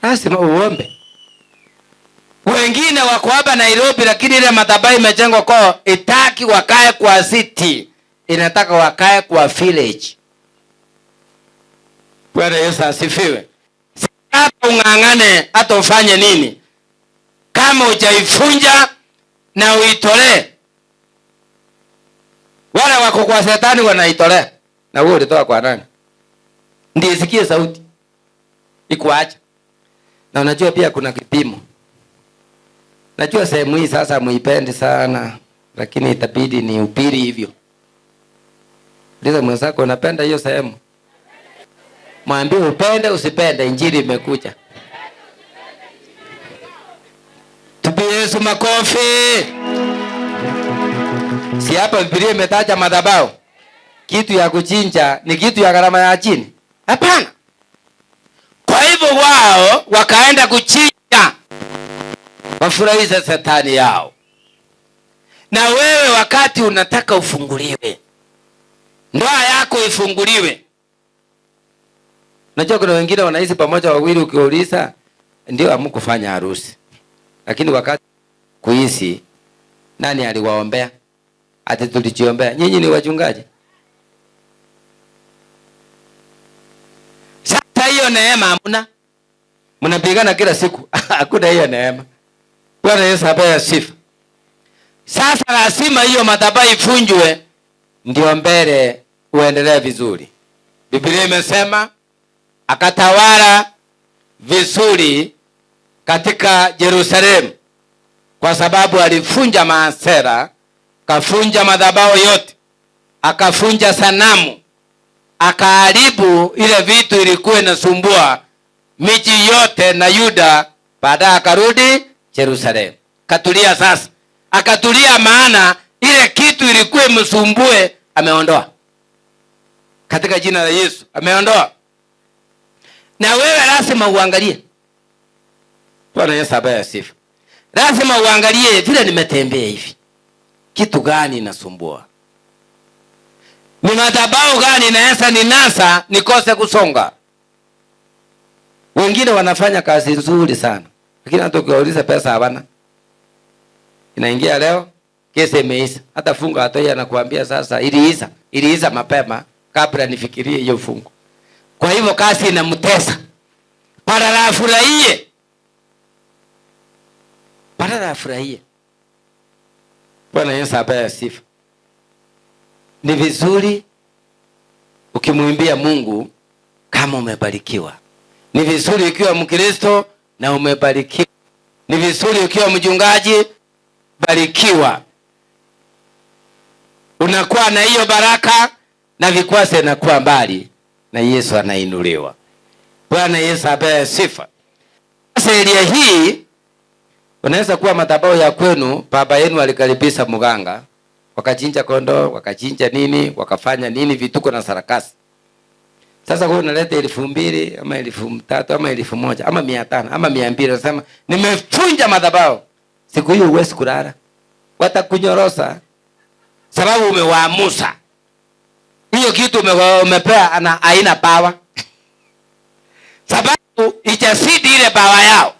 Lazima uombe. Wengine wako hapa Nairobi, lakini ile madhabahu imejengwa kwao, itaki wakae kwa city. Inataka wakae kwa village. Bwana Yesu asifiwe. Hata ungangane, hata ufanye nini, kama hujaifunja na uitolee. Wale wako kwa shetani wanaitolea. Na wewe ulitoa kwa nani? Ndiye sikie sauti ikuacha. Na unajua pia kuna kipimo. Najua sehemu hii sasa muipendi sana, lakini itabidi ni upiri hivyo. Ndizo mwenzako unapenda hiyo sehemu. Mwambie upende usipende, injili imekuja. Tupie Yesu makofi. Si hapa Biblia imetaja madhabahu. Kitu ya kuchinja ni kitu ya gharama ya chini? Hapana. Kwa hivyo hivyo wao wakaenda kuchinja wafurahishe shetani yao. Na wewe wakati unataka ufunguliwe, ndoa yako ifunguliwe. Najua kuna wengine wanaishi pamoja wawili, ukiuliza ndio hamkufanya harusi. Lakini wakati kuishi, nani aliwaombea? Ati tulijiombea. Nyinyi ni wachungaji. Sasa hiyo neema hamna. Mnapigana kila siku. Hakuna hiyo neema. Bwana Yesu apewe sifa. Sasa lazima hiyo madhabahu ifunjwe ndio mbele uendelee vizuri. Biblia imesema akatawala vizuri katika Yerusalemu kwa sababu alifunja maasera, kafunja madhabahu yote, akafunja sanamu, akaharibu ile vitu ilikuwa inasumbua miji yote na Yuda. Baadaye akarudi Yerusalemu. Katulia sasa. Akatulia maana ile kitu ilikuwa imsumbue ameondoa. Katika jina la Yesu ameondoa. Na wewe lazima uangalie. Bwana Yesu abaye sifa. Lazima uangalie vile nimetembea hivi. Kitu gani inasumbua? Ni madhabahu gani naweza ninasa nikose kusonga? Wengine wanafanya kazi nzuri sana, lakini hata ukiwauliza pesa hawana. Inaingia leo, kesi imeisha. Hata funga hata yeye anakuambia sasa iliisha mapema kabla nifikirie hiyo fungu. Kwa hivyo kazi inamtesa. Badala afurahie. Badala afurahie. Bwana Yesu apewe sifa. Ni vizuri ukimwimbia Mungu kama umebarikiwa. Ni vizuri ukiwa Mkristo na umebarikiwa. Ni vizuri ukiwa mchungaji barikiwa. Unakuwa na hiyo baraka na vikwazo vinakuwa mbali na Yesu anainuliwa. Bwana Yesu apewe sifa. Sasa Elia hii unaweza kuwa madhabahu ya kwenu, baba yenu alikaribisha mganga, wakachinja kondoo, wakachinja nini, wakafanya nini vituko na sarakasi. Sasa wewe unaleta 2,000 ama 3,000 ama 1,000 ama 500 ama 200, unasema nimefunja madhabahu. Siku hiyo huwezi kulala. Watakunyorosa sababu umewaamusa. Hiyo kitu umepea ana aina power. Sababu ijasidi ile power yao.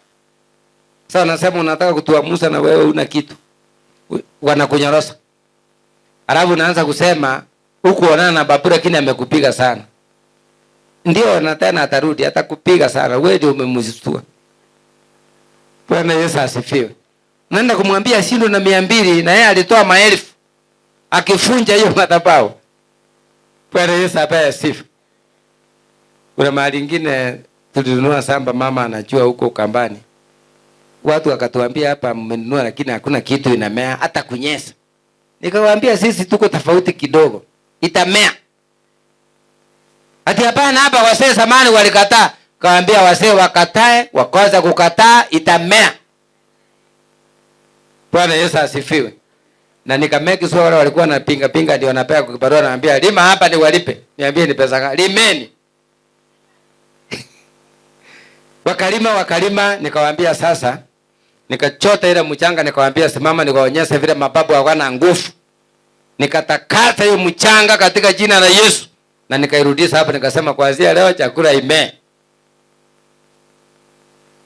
Sasa unasema unataka kutuamusa na wewe una kitu. Wanakunyorosa. Alafu unaanza kusema huku onana na babu lakini amekupiga sana. Ndio na tena atarudi atakupiga sana. Wewe ndio umemzistua. Bwana Yesu asifiwe. Naenda kumwambia shindo na 200 na yeye alitoa 1000 akifunja hiyo madhabahu. Bwana Yesu apewe sifa. Kuna mahali nyingine tulinunua samba, mama anajua huko Ukambani. Watu wakatuambia hapa mmenunua lakini hakuna kitu inamea hata kunyesa. Nikawaambia sisi tuko tofauti kidogo. Itamea. Ati hapana hapa wasee zamani walikataa. Kawaambia wasee wakatae, wakaanza kukataa, itamea. Bwana Yesu asifiwe. Na nikameki sio wale walikuwa na pinga ndio wanapea kukibarua, naambia lima hapa ni walipe. Niambie ni pesa gani? Limeni. Wakalima nikawaambia sasa, nikachota ile mchanga nikawaambia simama nikaonyesha vile mababu hawana nguvu. Nikatakata hiyo mchanga katika jina la Yesu na nikairudisha hapo nikasema kuanzia leo chakula imee.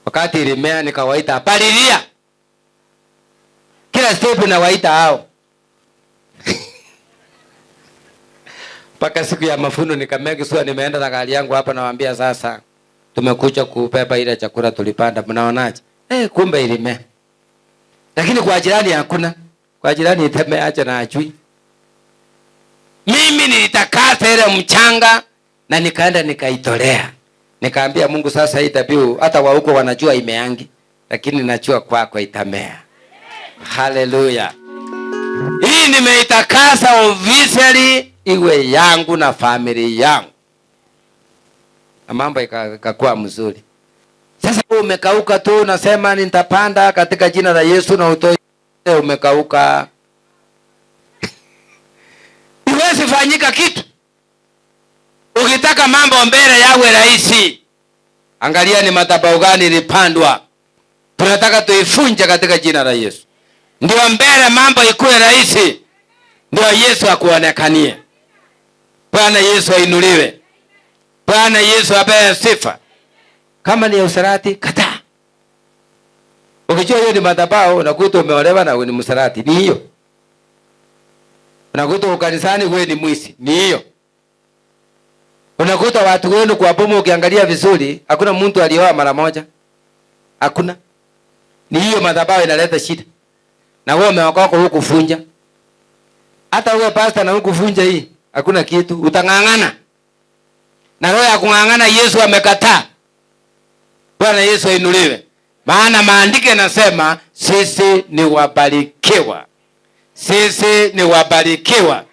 Wakati ilimea nikawaita palilia. Kila step nawaita hao. Paka siku ya mafuno nikameki sura nimeenda na gari yangu hapa nawaambia sasa tumekuja kubeba ile chakula tulipanda mnaonaje? Kumbe ilimea. Lakini kwa jirani hakuna. Kwa jirani itemea acha na ajui. Mimi nilitakasa ile mchanga na nikaenda nikaitolea. Nikaambia Mungu sasa hii dhabihu hata wa huko wanajua imeangi lakini najua kwako itamea. Haleluya. Hii nimeitakasa officially iwe yangu na familia yangu. Na mambo ikakuwa mzuri. Sasa umekauka tu unasema nitapanda katika jina la Yesu na utoi umekauka. Iwezi fanyika kitu. Ukitaka mambo mbele yawe rahisi. Angalia ni madhabahu gani ilipandwa. Tunataka tuifunje katika jina la Yesu. Ndio mbele mambo ikuwe rahisi. Ndio Yesu akuonekanie. Bwana Yesu ainuliwe. Bwana Yesu apewe sifa. Kama ni usharati, kataa. Ukijua hiyo ni madhabahu, unakuta umeolewa na wewe ni msharati, ni hiyo. Unakuta ukanisani wewe ni mwizi, ni hiyo. Unakuta watu wenu kwa bomo ukiangalia vizuri, hakuna mtu alioa mara moja. Hakuna. Ni hiyo madhabahu inaleta shida. Na wewe umeokoka huku funja. Hata wewe pastor na huku funja hii, hakuna kitu, utangangana. Na roho ya kungangana Yesu amekataa. Bwana Yesu ainuliwe. Maana maandiko yanasema sisi ni wabarikiwa. Sisi ni wabarikiwa.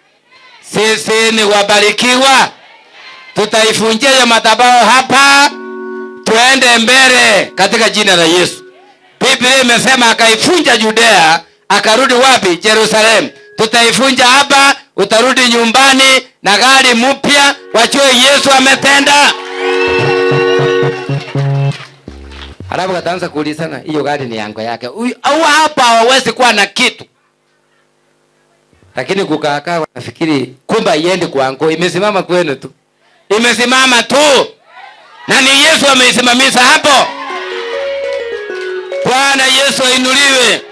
Sisi ni wabarikiwa. Tutaifunjia hiyo madhabahu hapa, tuende mbele katika jina la Yesu. Biblia imesema akaifunja Judea, akarudi wapi? Yerusalemu. Tutaifunja hapa, utarudi nyumbani na gari mpya, wajue Yesu ametenda. Halafu kataanza kuulizana, hiyo gari ni yango yake. Au hapa hawezi kuwa na kitu. Lakini kukaa wanafikiri kumba iende kwangu, imesimama kwenu tu. Imesimama tu. Na ni Yesu ameisimamisha hapo. Bwana Yesu ainuliwe.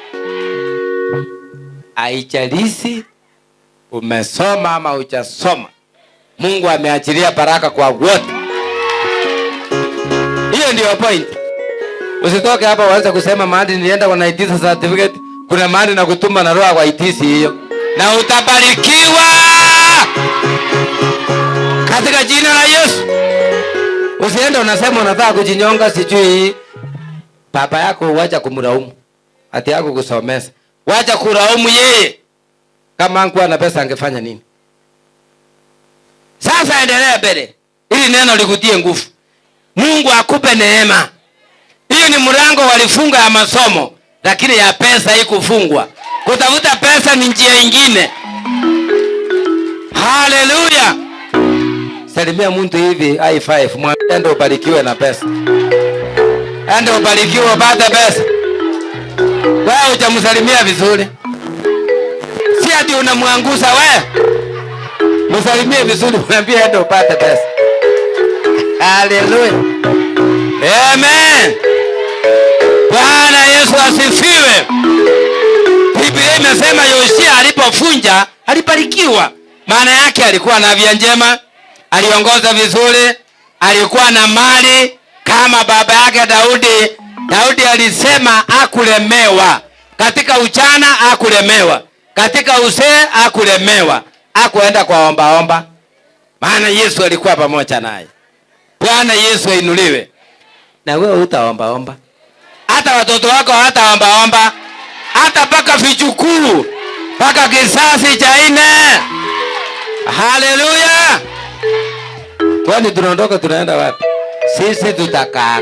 Haijalishi umesoma ama hujasoma, Mungu ameachilia baraka kwa wote. Hiyo ndio point. Usitoke hapa uanze kusema mahali nilienda wanaitisa certificate, kuna mahali na kutuma na roho kwa itisi hiyo. Na utabarikiwa katika jina la Yesu. Usiende unasema unataka kujinyonga, sijui baba yako, wacha kumlaumu. Ati yako kusomesa, wacha kulaumu yeye. Kama angekuwa na pesa angefanya nini? Sasa endelea mbele, ili neno likutie nguvu. Mungu akupe neema. Hiyo ni mlango walifunga ya masomo, lakini ya pesa haikufungwa. Kutafuta pesa ni njia nyingine. Haleluya. Salimia mtu hivi high five, mwambie ndio ubarikiwe na pesa. Ndio ubarikiwe upate pesa. Wewe hujamsalimia vizuri. Si ati unamwangusha wewe. Msalimie vizuri, mwambie ndio upate pesa. Haleluya. Amen. Bwana Yesu asifiwe. Biblia imesema Yoshia alipofunja alibarikiwa. Maana yake alikuwa na afya njema, aliongoza vizuri, alikuwa na mali kama baba yake Daudi. Daudi alisema hakulemewa. Katika ujana hakulemewa. Katika uzee hakulemewa. Hakuenda kwa omba. Maana Yesu alikuwa pamoja naye. Bwana Yesu ainuliwe. Na wewe utaomba. Hata watoto wako hataomba. Hata paka vichukuu, paka kisasi cha 4. Haleluya. Kwani tunaondoka tunaenda wapi? Sisi tutakaa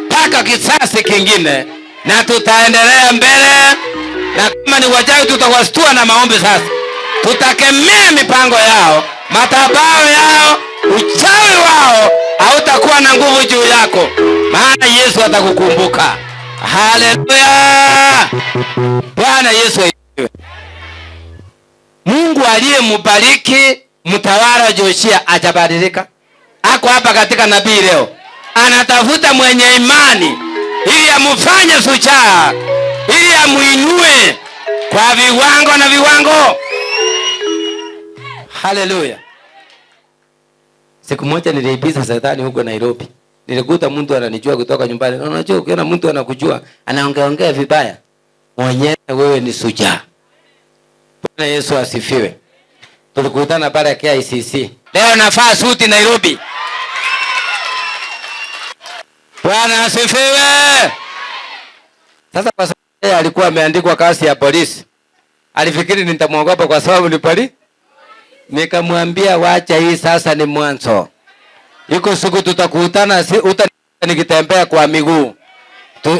paka kisasi kingine, na tutaendelea mbele. Na kama ni wachawi tutawastua na maombi sasa. Tutakemea mipango yao, madhabahu yao, uchawi wao hautakuwa na nguvu juu yako. Maana Yesu atakukumbuka. Haleluya. Bwana Yesu ainuliwe. Mungu aliyembariki mtawala Joshua hajabadilika. Ako hapa katika nabii leo. Anatafuta mwenye imani ili amfanye shujaa, ili amuinue kwa viwango na viwango. Haleluya. Siku moja niliibiza shetani huko Nairobi. Nilikuta mtu ananijua kutoka nyumbani. Unajua ukiona mtu anakujua, anaongea vibaya, mwenyewe wewe ni shujaa. Bwana Yesu asifiwe. Tulikutana pale KICC. Leo nafaa suti Nairobi. Bwana asifiwe. Sasa kwa sababu alikuwa ameandikwa kazi ya polisi, alifikiri nitamwogopa kwa sababu ni polisi. Nikamwambia wacha hii sasa ni mwanzo. Iko siku tutakutana, nikitembea kwa miguu.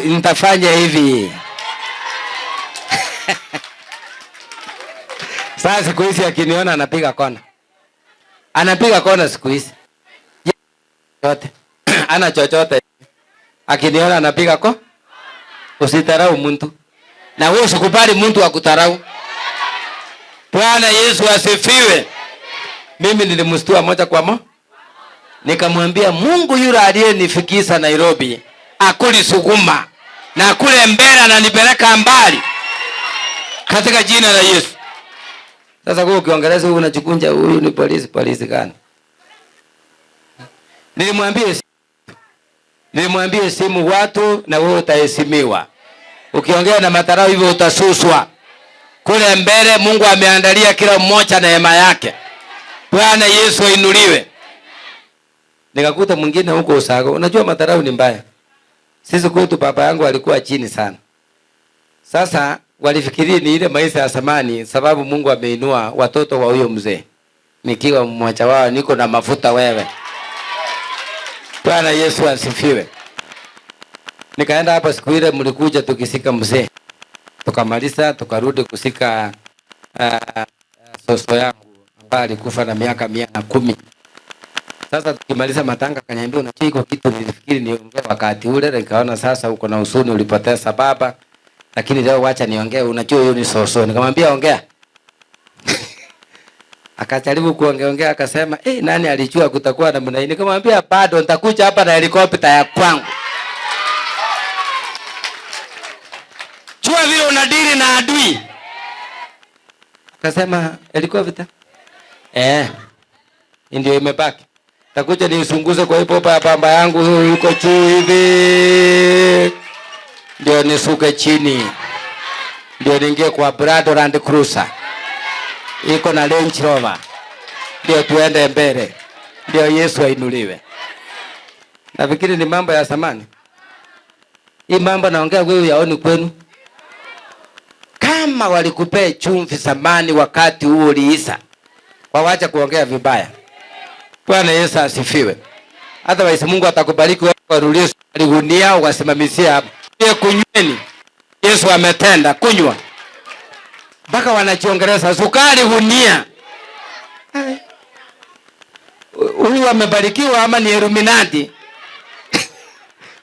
Nitafanya hivi. Sasa siku hizi akiniona anapiga kona. Anapiga kona siku hizi. Yote. Ana chochote. Akiniona anapiga ko. Usitarau mtu. Na wewe usikubali mtu akutarau. Bwana Yesu asifiwe. Mimi nilimstua moja kwa moja. Nikamwambia Mungu yule aliyenifikisha Nairobi akuli sukuma na kule mbele ananipeleka mbali katika jina la Yesu. Sasa kwa Kiingereza huyu unachukunja huyu ni polisi gani? Nilimwambia simu watu na wewe utaheshimiwa. Ukiongea na matarau hivyo utasuswa. Kule mbele Mungu ameandalia kila mmoja neema yake. Bwana Yesu ainuliwe. Nikakuta mwingine huko Usago. Unajua matarau ni mbaya. Sisi kwetu baba yangu alikuwa chini sana. Sasa walifikiri ni ile maisha ya zamani sababu Mungu ameinua watoto wa huyo mzee. Nikiwa mmoja wao niko na mafuta wewe. Bwana Yesu asifiwe. Nikaenda hapa siku ile mlikuja tukisika mzee. Tukamaliza tukarudi kusika soso yangu ambaye alikufa na miaka 110. Sasa tukimaliza matanga kaniambia unachia iko kitu nilifikiri niongee wakati ule, nikaona sasa uko na huzuni ulipoteza baba. Lakini leo wacha niongee, unajua hiyo ni soso. Nikamwambia ongea. Akajaribu kuongea akasema, nani alijua kutakuwa na mna hii? Nikamwambia bado nitakuja hapa na helikopta ya kwangu. Chua vile unadili na adui. Akasema helikopta? Ndio imebaki. Takuja niusunguze kwa hiyo pamba yangu yuko juu hivi. Ndio nisuke chini. Ndio ningie kwa Prado Land Cruiser. Iko na Range Rover. Ndio tuende mbele. Ndio Yesu ainuliwe. Nafikiri ni mambo ya zamani. Hii mambo naongea wewe yaoni kwenu. Kama walikupea chumvi zamani wakati huo uliisa. Wawacha kuongea vibaya. Bwana Yesu asifiwe. Hata waisi Mungu atakubariki wewe kwa rulizo aligunia ukasimamisia hapo. Kunyweni. Yesu ametenda kunywa. Baka wanachiongeleza sukari gunia. Huyu amebarikiwa ama ni Illuminati?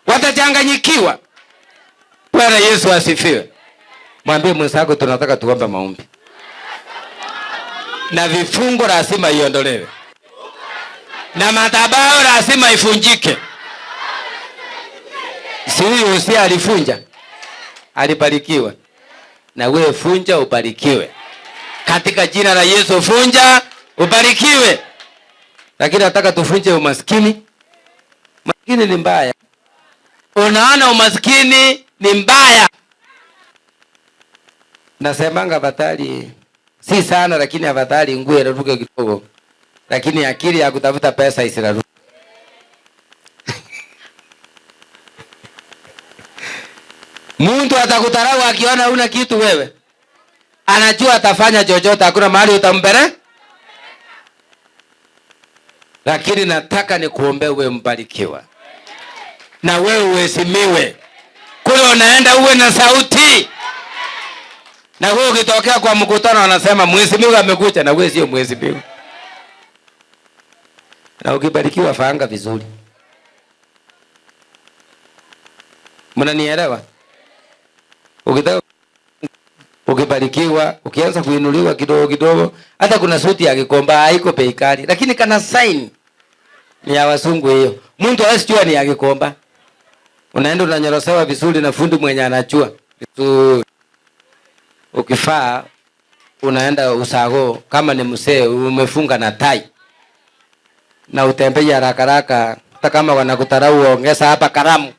Watachanganyikiwa. Bwana Yesu asifiwe. Mwambie mwenzako tunataka tuombe maombi. Na vifungo lazima iondolewe. Na madhabahu lazima ifunjike. Si huyu si alifunja. Alibarikiwa. Na wewe funja ubarikiwe. Katika jina la Yesu funja ubarikiwe. Lakini nataka tufunje umaskini. Umaskini ni mbaya. Unaona umaskini ni mbaya. Nasemanga afadhali si sana lakini afadhali nguo iraruke kidogo. Lakini akili ya kutafuta pesa isiraruke. Mtu atakutarau akiona una kitu wewe. Anajua atafanya chochote, hakuna mahali utambere. Lakini nataka nikuombee uwe mbarikiwa. Na wewe uheshimiwe. Kule unaenda uwe na sauti. Na wewe ukitokea kwa mkutano wanasema mheshimiwa amekuja na wewe sio mheshimiwa. Na ukibarikiwa faanga vizuri. Mnanielewa? Ukibarikiwa, ukianza kuinuliwa kidogo kidogo, hata kuna suti ya Gikomba haiko bei kali, lakini kana sign ni ya wasungu hiyo. Mtu hawezi jua ni ya Gikomba. Unaenda unanyorosewa vizuri na fundi mwenye anajua. Ukifaa unaenda Usago kama ni msee umefunga na tai. Na utembea haraka haraka hata kama wanakutarau ongeza hapa karamu.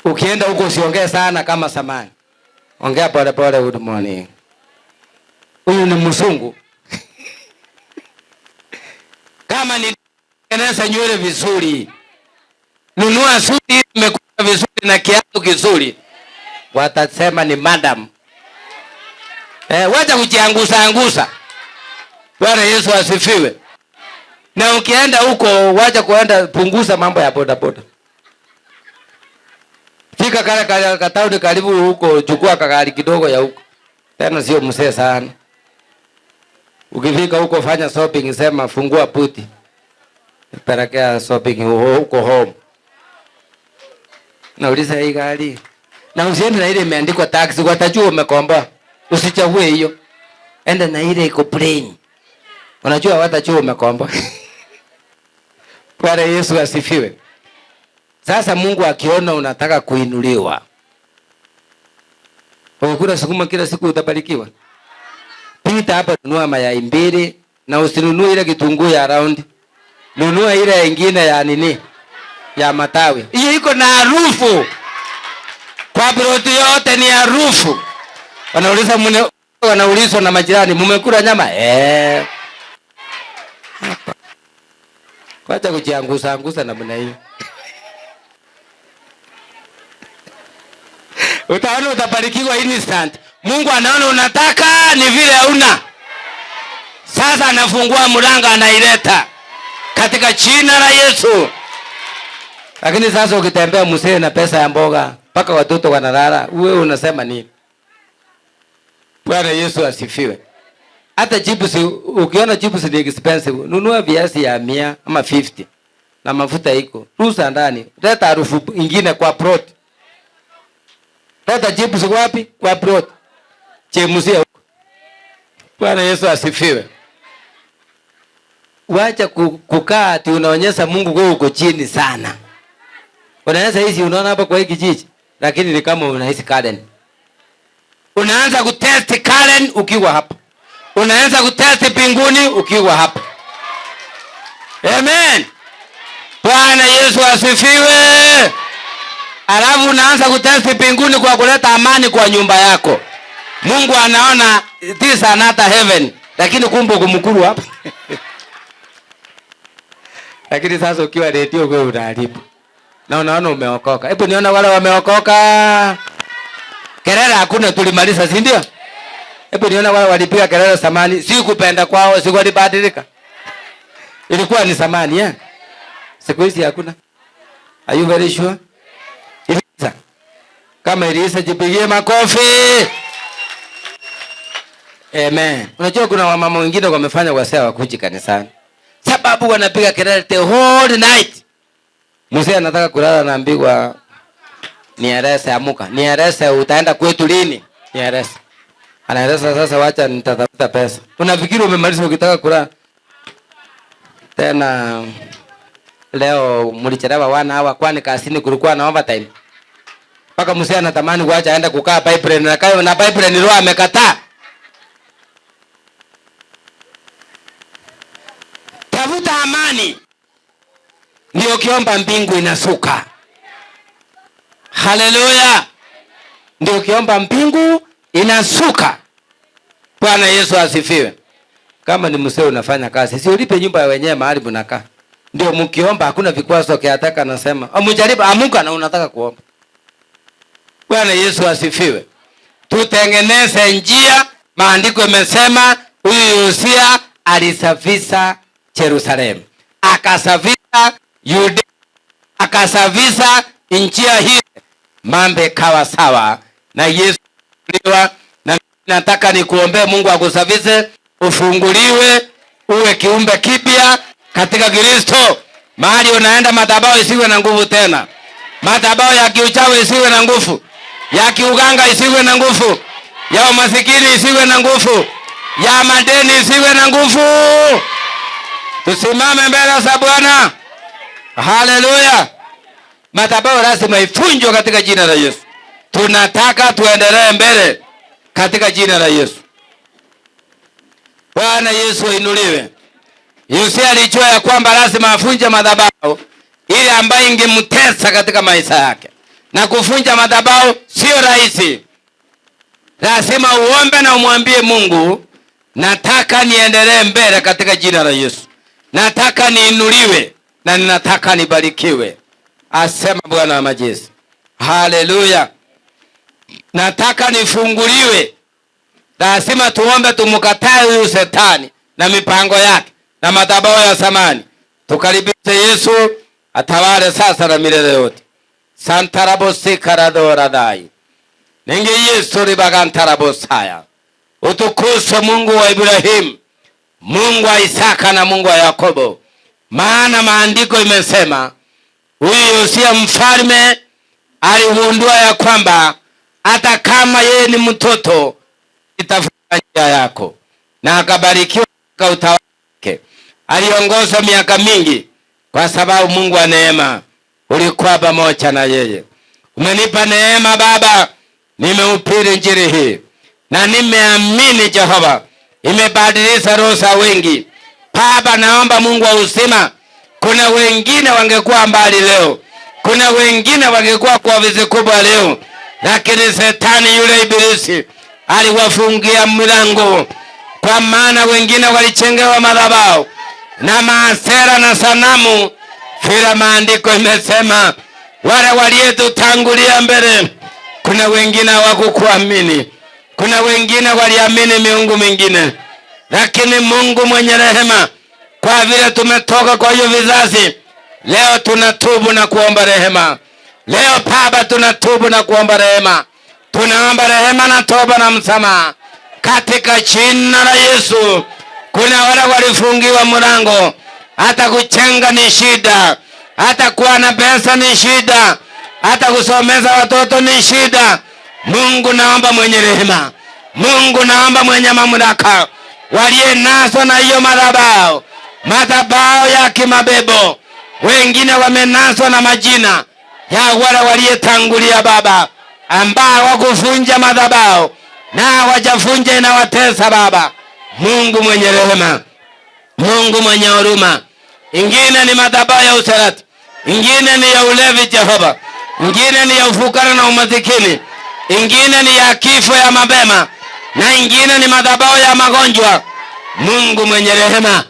Ukienda huko usiongee sana kama samani. Ongea pole pole, good morning. Huyu ni mzungu. Kama ni tengeneza nywele vizuri. Nunua suti imekuwa vizuri na kiatu kizuri. Watasema ni madam. Wacha kujiangusa. Bwana Yesu asifiwe. Na ukienda huko wacha kuenda punguza mambo ya boda boda. Fika kale katauni karibu huko, chukua kagari kidogo ya huko. Tena sio mzee sana. Ukifika huko fanya shopping, sema fungua puti. pelekea shopping huko home. Nauliza hii gari. Na usiende na ile imeandikwa taxi, watajua umekomboa. Usichague hiyo. Enda na ile iko plain. Unajua watajua umekomboa. Bwana Yesu asifiwe. Sasa Mungu akiona unataka kuinuliwa, ukikula sukuma kila siku utabarikiwa. Pita hapa, nunua mayai 2 na usinunue ile kitunguu ya round. Nunua ile nyingine ya nini? Ya matawi. Hiyo iko na harufu. Kwa broti yote ni harufu. Wanaulizwa na majirani, mmekula nyama? Hapa. Wacha kujiangusa namna hiyo. Utaona utabarikiwa instant. Mungu anaona unataka ni vile hauna. Sasa anafungua mlango, anaileta katika jina la Yesu. Lakini sasa ukitembea mzee na pesa ya mboga mpaka watoto wanalala, wewe unasema nini? Bwana Yesu asifiwe. Hata chips, ukiona chips ni expensive, nunua viazi ya 100 ama 50 na mafuta iko. Rusa ndani. Leta harufu nyingine kwa plot. Leta chips wapi? Kwa plot. Chemusia huko. Bwana Yesu asifiwe. Wacha kukaa ati unaonyesha Mungu wewe uko chini sana. Unaanza hizi, unaona hapa kwa hiki kijiji, lakini ni kama unahisi Karen. Unaanza kutest Karen ukiwa hapa. Unaanza kutest pinguni ukiwa hapa. Amen. Bwana Yesu asifiwe. Alafu unaanza kutest pinguni kwa kuleta amani kwa nyumba yako. Mungu anaona this another heaven, lakini kumbe kumkuru hapa. Lakini sasa ukiwa redio wewe unaharibu. Na unaona umeokoka. Hebu niona wale wameokoka. Kelele hakuna, tulimaliza, si ndio? Hebu niona wale walipiga kelele samani, si kupenda kwao, si walibadilika. Ilikuwa ni samani, siku hizi hakuna. Are you very sure? Ilisa. Kama ilisa, jipigie makofi. Amen. Unajua kuna wamama wengine wamefanya wasee wakuji kanisani, sababu wanapiga kelele the whole night. Mzee anataka kulala, naambiwa nieleze, amuka. Nieleze utaenda kwetu lini? Nieleze. Anaeleza sasa, wacha nitatafuta pesa. Unafikiri umemaliza ukitaka kulala? Tena leo mlichelewa 1 hour, kwani kasini kulikuwa na overtime. Paka mzee anatamani kuacha aenda kukaa pipeline, na kayo na pipeline roho amekataa. Tafuta amani. Ndio kiomba mbingu inasuka. Haleluya. Ndio kiomba mbingu inasuka. Bwana Yesu asifiwe. Kama ni mseo unafanya kazi, si ulipe nyumba ya wenyewe mahali mnakaa. Ndio mkiomba hakuna vikwazo, kiataka anasema, "Amujaribu amuka na unataka kuomba." Bwana Yesu asifiwe. Tutengeneze njia. Maandiko yamesema huyu Yosia alisafisha Yerusalemu. Akasafisha Yuda, akasafisha njia hii, mambo kawa sawa na Yesu. Na nataka nikuombee Mungu akusafishe, ufunguliwe, uwe kiumbe kipya katika Kristo. Mahali unaenda madhabahu isiwe na nguvu tena. Madhabahu ya kiuchawi isiwe na nguvu. Ya kiuganga isiwe na nguvu. Ya umasikini isiwe na nguvu. Ya madeni isiwe na nguvu. Tusimame mbele za Bwana. Haleluya. Madhabahu lazima ifunjwe katika jina la Yesu. Tunataka tuendelee mbele katika jina la Yesu. Bwana Yesu ainuliwe. Yosia alijua ya kwamba lazima afunje madhabahu ili ambaye ingemtesa katika maisha yake. Na kufunja madhabahu sio rahisi. Lazima uombe na umwambie Mungu, nataka niendelee mbele katika jina la Yesu. Nataka niinuliwe na ninataka nibarikiwe. Asema Bwana wa majeshi. Haleluya. Nataka nifunguliwe. Lazima tuombe, tumkatae huyu shetani na mipango yake na madhabahu ya zamani. Tukaribishe Yesu atawale sasa na milele yote. Santarabosi karadora dai. Ninge Yesu ribagantarabosaya. Utukuzwe Mungu wa Ibrahim, Mungu wa Isaka na Mungu wa Yakobo, Maana maandiko imesema huyu Yosia mfalme aligundua ya kwamba hata kama yeye ni mtoto itafuta njia yako, na akabarikiwa katika utawala wake. Aliongozwa miaka mingi kwa sababu Mungu wa neema ulikuwa pamoja na yeye. Umenipa neema Baba, nimehubiri injili hii na nimeamini Jehova imebadilisha roho za wengi. Baba, naomba Mungu wa uzima, kuna wengine wangekuwa mbali leo, kuna wengine wangekuwa kwa vizi kubwa leo, lakini Shetani yule ibilisi aliwafungia milango, kwa maana wengine walichengewa madhabahu na maasera na sanamu. Vile maandiko imesema wale waliotutangulia mbele, kuna wengine hawakukuamini, kuna wengine waliamini miungu mingine. Lakini Mungu mwenye rehema, kwa vile tumetoka kwa hiyo vizazi, leo tunatubu na kuomba rehema. Leo Baba, tunatubu na kuomba rehema. Tunaomba rehema na toba na msamaha katika jina la Yesu. Kuna wale walifungiwa mlango, hata kuchenga ni shida, hata kuwa na pesa ni shida, hata kusomeza watoto ni shida. Mungu naomba mwenye rehema, Mungu naomba mwenye mamlaka, waliye naso na hiyo madhabahu ya kimabebo, wengine wamenaswa na majina ya wale waliyetangulia Baba, ambao wakufunja madhabahu na wajafunja inawatesa Baba. Mungu mwenye rehema, Mungu mwenye huruma. Ingine ni madhabahu ya usherati, ingine ni ya ulevi Jehova, ingine ni ya ufukara na umasikini, ingine ni ya kifo ya mapema, na ingine ni madhabahu ya magonjwa. Mungu mwenye rehema,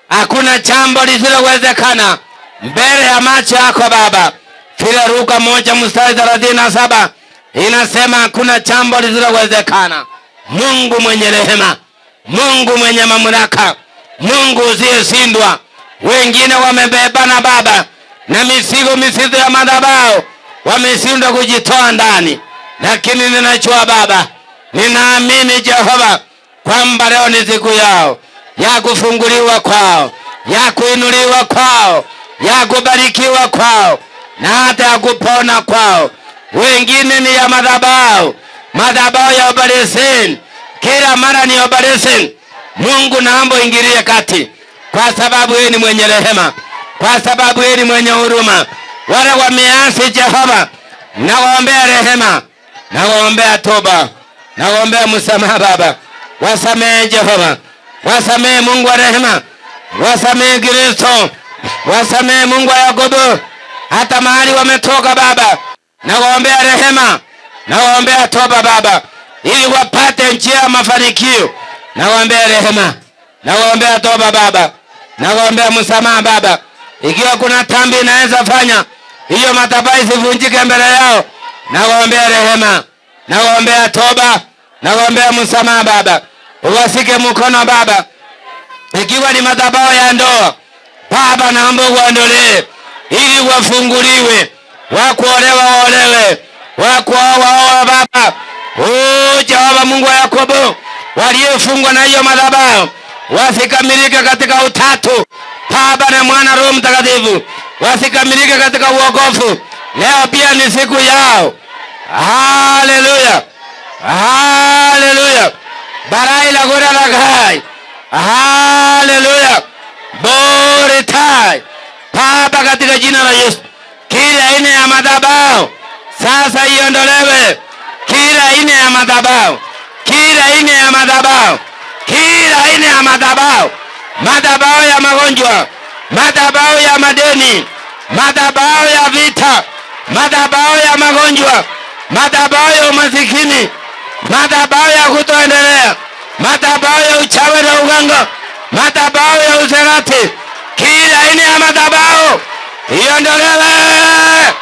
hakuna jambo lisilowezekana mbele ya macho yako Baba. Vile Luka 1:37 inasema hakuna jambo lisilowezekana. Mungu mwenye rehema, Mungu mwenye mamlaka, Mungu usiyeshindwa. Wengine wamebebana Baba na mizigo mizito ya madhabahu, wameshindwa kujitoa ndani, lakini ninajua Baba, ninaamini Jehova kwamba leo ni siku yao ya kufunguliwa kwao, ya kuinuliwa kwao, ya kubarikiwa kwao, na hata ya kupona kwao. Wengine ni ya madhabahu ya operation, kila mara ni operation. Mungu naomba ingilie kati, kwa sababu yeye ni mwenye rehema, kwa sababu yeye ni mwenye huruma. Wale wameasi Jehova, nawaombea rehema, nawaombea toba, nawaombea msamaha Baba. Wasamehe Jehova, wasamehe Mungu wa rehema, wasamehe Kristo, wasamehe Mungu wa Yakobo. Hata mahali wametoka Baba, nawaombea rehema, nawaombea toba Baba, ili wapate njia ya mafanikio. Nawaombea rehema, nawaombea toba Baba, nawaombea msamaha Baba. Ikiwa kuna dhambi inaweza fanya hiyo madhabahu isivunjike mbele yao, nawaombea rehema, nawaombea toba, nawaombea msamaha Baba. Uwasike mkono Baba. Ikiwa ni madhabahu ya ndoa Baba, naomba uondolee ili wafunguliwe, wakuolewa waolewe, wakuoa waoa Baba. Jehova Mungu wa Yakobo, waliofungwa na hiyo madhabahu wasikamilike katika utatu Baba na Mwana Roho Mtakatifu, wasikamilike katika uokovu. Leo pia ni siku yao. Haleluya, haleluya, barai la gora la gai. Haleluya, boritai Baba, katika jina la Yesu. Kila aina ya madhabahu sasa iondolewe, kila aina ya madhabahu, kila aina ya madhabahu, kila aina ya madhabahu, madhabahu ya magonjwa, madhabahu ya madeni, madhabahu ya vita, madhabahu ya magonjwa, madhabahu ya umasikini, madhabahu ya kutoendelea, madhabahu ya uchawi na uganga, madhabahu ya usherati, kila aina ya madhabahu iondolewe,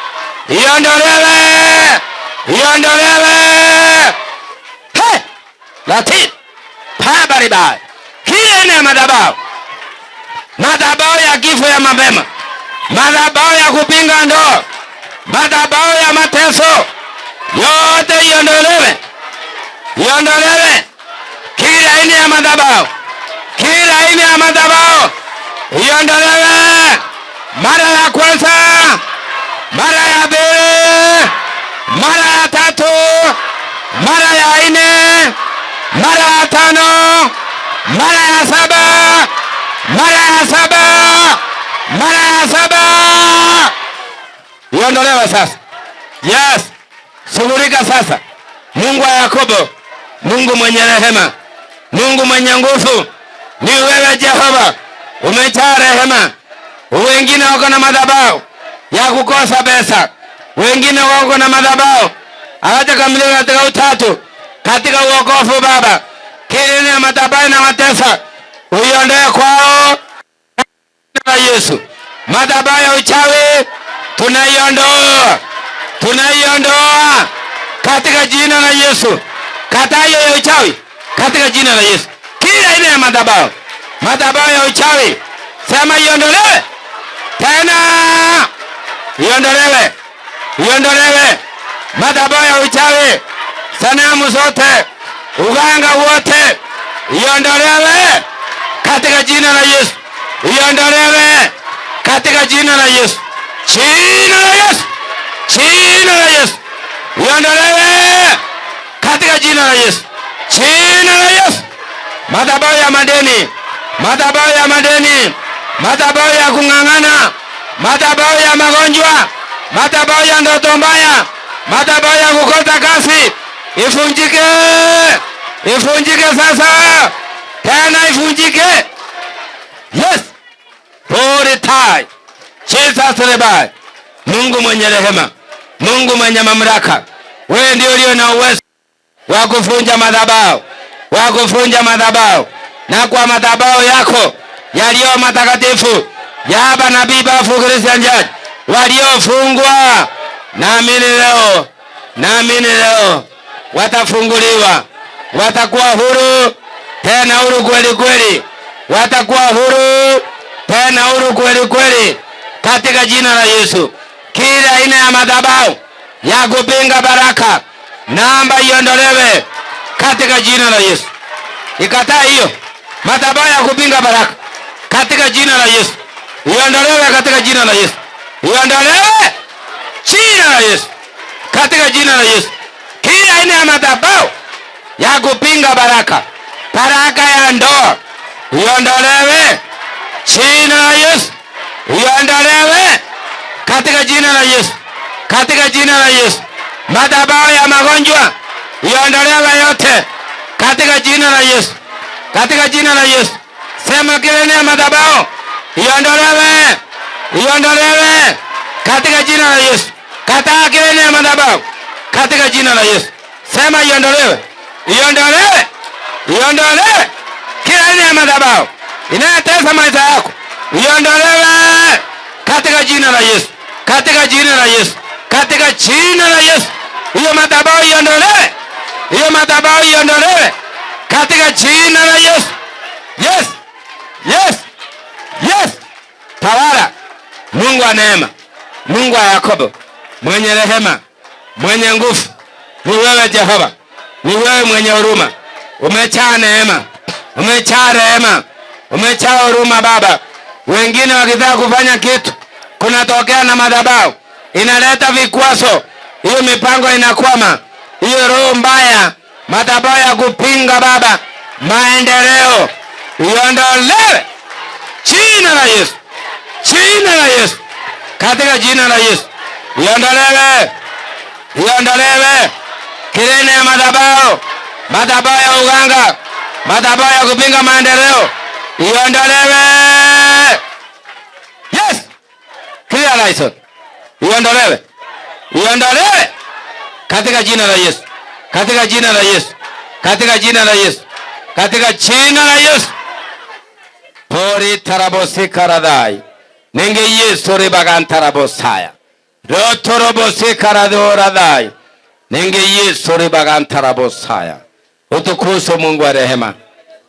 iondolewe, iondolewe. Hey! Latin Pabaribai, kila aina ya madhabahu, madhabahu ya kifo ya mapema, madhabahu ya kupinga ndoa, madhabahu ya mateso, yote iondolewe, iondolewe. Kila aina ya madhabahu, kila aina ya madhabahu iondolewe. Mara ya kwanza, mara ya pili, mara ya tatu, mara ya nne, mara ya tano, mara ya saba, mara ya saba, mara ya saba. Iondolewe sasa. Yes. Shughulika sasa. Mungu wa Yakobo, Mungu mwenye rehema, Mungu mwenye nguvu, ni wewe Jehova. Umejaa rehema. Wengine wako na madhabahu ya kukosa pesa, wengine wako na madhabahu hawajakamilika katika utatu, katika uokovu. Baba, kile ya madhabahu na matesa uiondoe kwao na Yesu. Madhabahu ya uchawi tunaiondoa, tunaiondoa katika jina la Yesu. Kataa hiyo ya uchawi katika jina la Yesu. Kila aina ya madhabahu, madhabahu ya uchawi, sema iondolewe tena, iondolewe, iondolewe. Madhabahu ya uchawi, sanamu zote, uganga wote, iondolewe katika jina la Yesu. Iondolewe katika jina la Yesu. Jina la Yesu. Jina la Yesu. Iondolewe katika jina la Yesu. Jina la Yesu. Madhabahu ya madeni, madhabahu ya madeni, madhabahu ya kung'ang'ana, madhabahu ya magonjwa, madhabahu ya ndoto mbaya, madhabahu ya kukosa kazi, ifunjike, ifunjike sasa, tena ifunjike. Yes. Puritai. Jesus rebai. Mungu mwenye rehema, Mungu mwenye mamlaka, wewe ndio ulio na uwezo wa kufunja madhabahu, wa kufunja madhabahu. Na kwa madhabahu yako yaliyo matakatifu ya Baba Nabii Bafu Christian Church waliofungwa, naamini leo, naamini leo watafunguliwa, watakuwa huru, tena huru kweli kweli, watakuwa huru, tena huru kweli kweli katika jina la Yesu. Kila aina ya madhabahu ya kupinga baraka, naomba iondolewe katika jina la Yesu. Ikataa hiyo madhabahu ya kupinga baraka katika jina la Yesu. Iondolewe katika jina la Yesu. Iondolewe jina la Yesu, katika jina la Yesu. Kila aina ya madhabahu ya kupinga baraka, baraka ya ndoa, iondolewe jina la Yesu. Iondolewe katika jina la Yesu, katika jina la Yesu. Madhabahu ya magonjwa iondolewe yote katika jina la Yesu, katika jina la Yesu. Sema kile ni madhabahu iondolewe, iondolewe katika jina la Yesu. Kataa kile ni madhabahu katika jina la Yesu. Sema iondolewe, iondolewe, iondolewe. Kila aina ya madhabahu inayotesa maisha yako iondolewe katika jina la Yesu, katika jina la Yesu, katika jina la Yesu. Hiyo madhabahu iondolewe, hiyo madhabahu iondolewe katika jina la Yesu. Yes, yes, yes. Tawala Mungu wa neema, Mungu wa Yakobo, mwenye rehema, mwenye nguvu, ni wewe Jehova, ni wewe mwenye huruma. Umejaa neema, umejaa rehema, umejaa huruma Baba. Wengine wakitaka kufanya kitu, kunatokea na madhabahu inaleta vikwazo, hiyo mipango inakwama, hiyo roho mbaya, madhabahu ya kupinga Baba maendeleo, iondolewe jina la Yesu, jina la Yesu, katika jina la Yesu. Iondolewe, iondolewe kilele ya madhabahu, madhabahu ya uganga, madhabahu ya kupinga maendeleo, iondolewe. Yes, clear license, iondolewe, iondolewe katika jina la Yesu, katika jina la Yesu, katika jina la Yesu, katika jina la Yesu. Pori tarabosi karadai nenge Yesu ribagan tarabosaya rotorobosi karadoradai nenge Yesu ribagan tarabosaya. Utukufu Mungu wa rehema,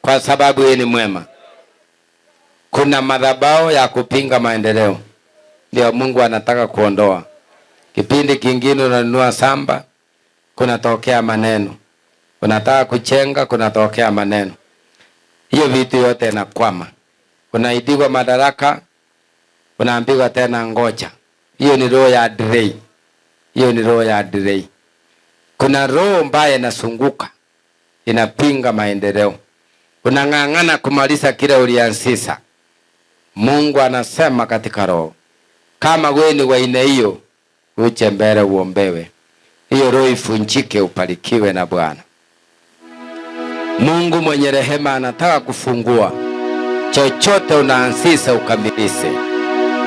kwa sababu yeye ni mwema. Kuna madhabahu ya kupinga maendeleo, ndio Mungu anataka kuondoa. Kipindi kingine unanunua samba, kunatokea maneno. Unataka kuchenga, kunatokea maneno. Hiyo vitu yote inakwama. unaidiwa madaraka, unaambiwa tena ngoja. Hiyo ni roho ya delay. Hiyo ni roho ya delay. Kuna roho mbaya inasunguka, inapinga maendeleo. Unang'ang'ana kumaliza kile ulianzisha. Mungu anasema katika roho, kama wewe ni wa aina hiyo, uje mbele uombewe. Hiyo roho ifunjike, upalikiwe na Bwana. Mungu mwenye rehema anataka kufungua chochote unaanzisha ukamilishe.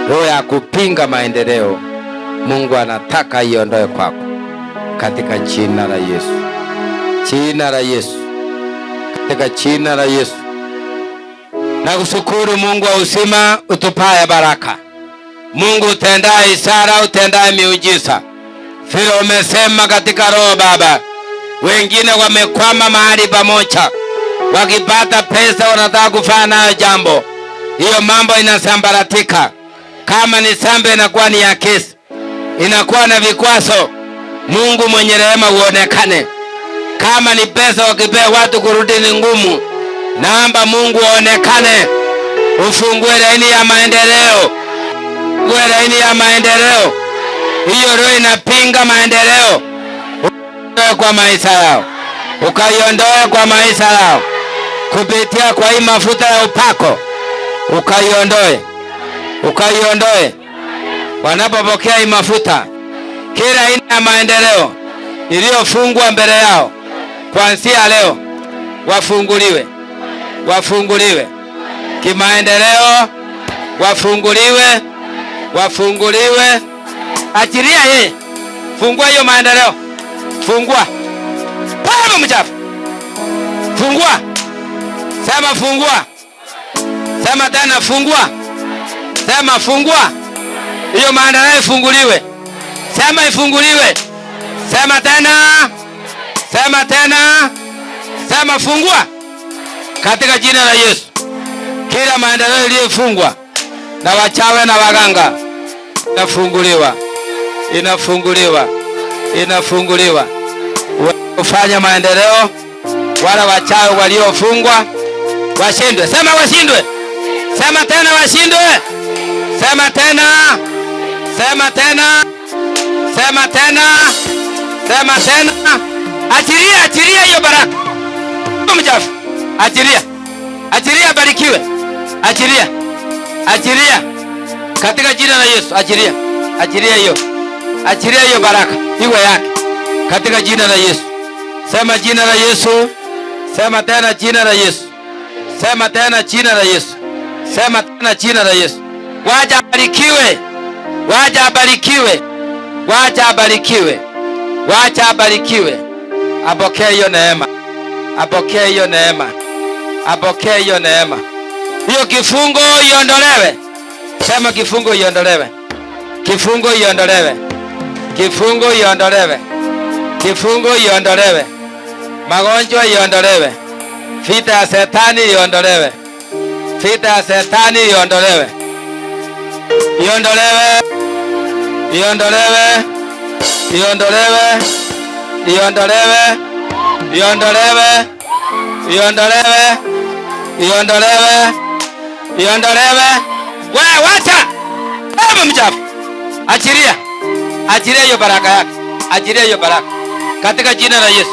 Roho ya kupinga maendeleo Mungu anataka iondoe kwako katika jina la Yesu. Jina la Yesu. Katika jina la Yesu. Nakushukuru Mungu wa uzima, utupaye baraka. Mungu utendaye ishara, utendaye miujiza. Vile umesema katika roho Baba. Wengine wamekwama mahali pamoja, wakipata pesa wanataka kufanya nayo jambo, hiyo mambo inasambaratika. Kama ni sambe inakuwa ni ya kesi, inakuwa na vikwazo. Mungu mwenye rehema uonekane. Kama ni pesa wakipea watu kurudi ni ngumu, naomba Mungu uonekane. Ufungue laini ya maendeleo. Ufungue laini ya maendeleo. Hiyo roho inapinga maendeleo kwa maisha yao, ukaiondoe kwa maisha yao kupitia kwa hii mafuta ya upako. Ukaiondoe wanapopokea hii mafuta. Kila aina ya maendeleo iliyofungwa mbele yao kuanzia leo wafunguliwe kimaendeleo, wafunguliwe. Achilia yeye, fungua hiyo maendeleo. Fungua. Baba mchafu. Fungua. Sema fungua. Sema tena fungua. Sema fungua. Hiyo maendeleo ifunguliwe. Sema ifunguliwe. Sema tena. Sema tena. Sema fungua. Katika jina la Yesu. Kila maendeleo iliyofungwa na wachawi na waganga inafunguliwa. Ufanya maendeleo. Wala wachawi waliofungwa washindwe. Sema washindwe. Sema tena washindwe. Sema tena. Sema tena. Sema tena. Sema tena. Achilia hiyo baraka. Mchafu. Achilia barikiwe. Achilia. Katika jina la Yesu. Achilia hiyo baraka iwe yake katika jina la Yesu. Sema jina la Yesu. Sema tena jina la Yesu. Sema tena jina la Yesu. Sema tena jina la Yesu. Wacha abarikiwe. Apokee hiyo neema. Hiyo kifungo iondolewe. Sema kifungo iondolewe. Kifungo iondolewe. Magonjwa iondolewe. Vita ya Shetani iondolewe. Wewe wacha. Baba mchafu. Achilia hiyo baraka yake. Katika jina la Yesu.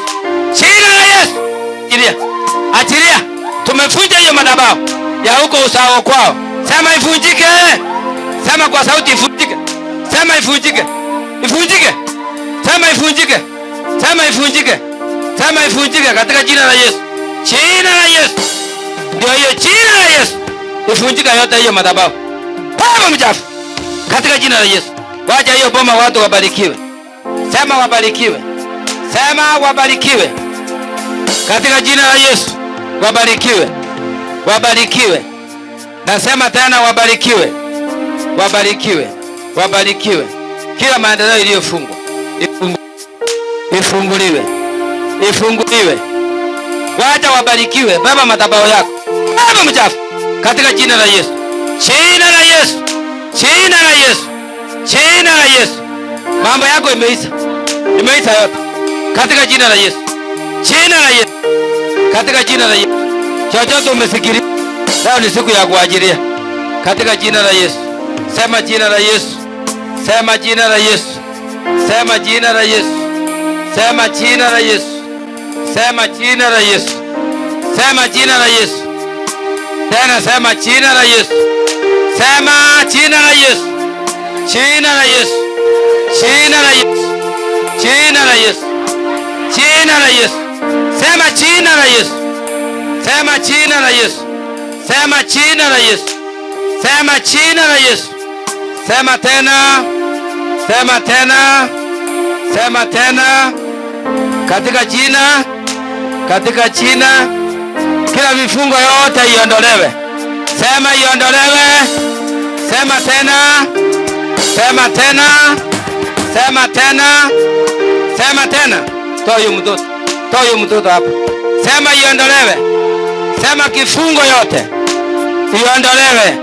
Achilia. Tumefunja hiyo madhabahu ya huko usao kwao. Sema ifunjike. Sema kwa sauti ifunjike. Sema ifunjike. Katika jina la Yesu. Ndio hiyo jina la Yesu. Ifunjika yote hiyo madhabahu. Baba mchafu. Katika jina la Yesu. Wacha hiyo boma watu wabarikiwe. Sema wabarikiwe. Katika jina la Yesu. Wabarikiwe. Nasema tena wabarikiwe. Kila maendeleo iliyofungwa ifunguliwe. Wacha wabarikiwe. Baba madhabahu yako. Baba mchafu. Katika jina la Yesu. Jina la Yesu. Mambo yako imeisha yote. Katika jina la Yesu. Katika jina la Yesu. Chochote umefikiria leo ni siku ya kuajiria. katika jina la Yesu. Sema jina la Yesu. Sema jina la Yesu. Sema jina la Yesu. Sema jina la Yesu. Sema jina la Yesu. Sema jina la Yesu. Tena sema jina la Yesu. Sema jina la Yesu. Jina la Yesu. Jina la Yesu. Jina la Yesu. Jina la Yesu. Sema jina la Yesu. Sema jina la Yesu. Sema jina la Yesu. Sema jina la Yesu. Sema tena. Sema tena. Sema tena. Katika jina. Katika jina. Kila vifungo yote iondolewe. Sema iondolewe. Sema tena. Sema tena. Sema tena. Sema tena. Toa huyo mtoto. Toa huyo mtoto hapa. Sema iondolewe. Sema kifungo yote iondolewe.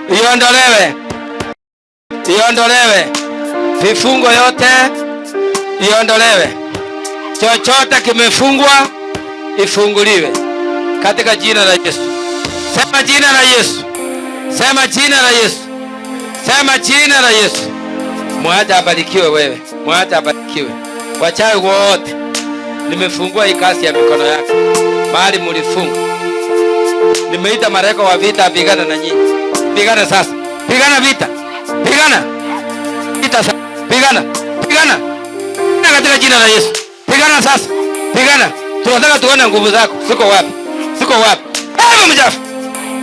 Iondolewe. Iondolewe. Vifungo yote iondolewe. Chochote kimefungwa ifunguliwe katika jina la Yesu. Sema jina la Yesu. Sema jina la Yesu. Sema jina la Yesu. Mwacha abarikiwe wewe. Mwacha abarikiwe. Wachawi wote nimefungua hii kazi ya mikono yako. Mahali mulifunga. Nimeita malaika wa vita apigana na nyinyi. Pigana sasa. Pigana vita. Pigana. Vita sasa. Pigana. Pigana. Katika jina la Yesu. Pigana sasa. Pigana. Tunataka tuone nguvu zako. Siko wapi? Siko wapi? Pepo mchafu.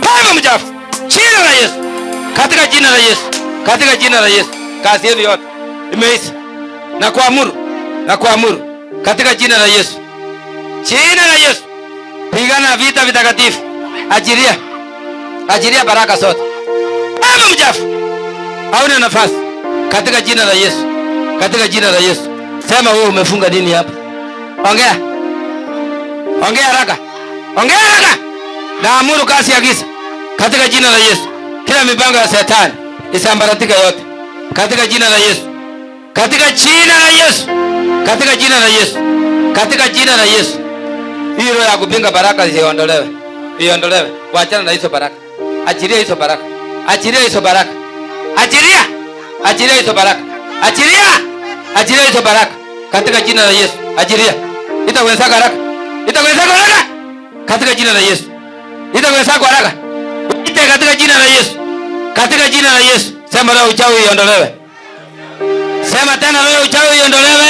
Pepo mchafu. Jina la Yesu. Katika jina la Yesu. Katika jina la Yesu. Kazi yenu yote imeisha. Na kuamuru. Na kuamuru. Katika jina la Yesu. Jina la Yesu. Pigana vita vitakatifu. Ajiria. Ajiria baraka zote. Pepo mchafu. Hauna nafasi. Katika jina la Yesu. Katika jina la Yesu. Sema wewe umefunga nini hapa? Ongea. Ongea haraka. Ongea haraka. Naamuru kazi ya giza. Katika jina la Yesu. Kila mipango ya Shetani isambaratika yote. Katika jina la Yesu. Katika jina la Yesu. Katika jina la Yesu. Katika jina la Yesu. Hii roho ya kupinga baraka iondolewe. Iondolewe. Waachana na hizo baraka. Achilia hizo baraka. Achilia hizo baraka. Achilia. Achilia hizo baraka. Achilia. Achilia hizo baraka. Katika jina la Yesu. Achilia. Itaweza haraka. Itaweza haraka. Katika jina la Yesu. Itaweza haraka. Ite katika jina la Yesu. Katika jina la Yesu. Sema roho uchawi iondolewe. Sema tena roho uchawi iondolewe.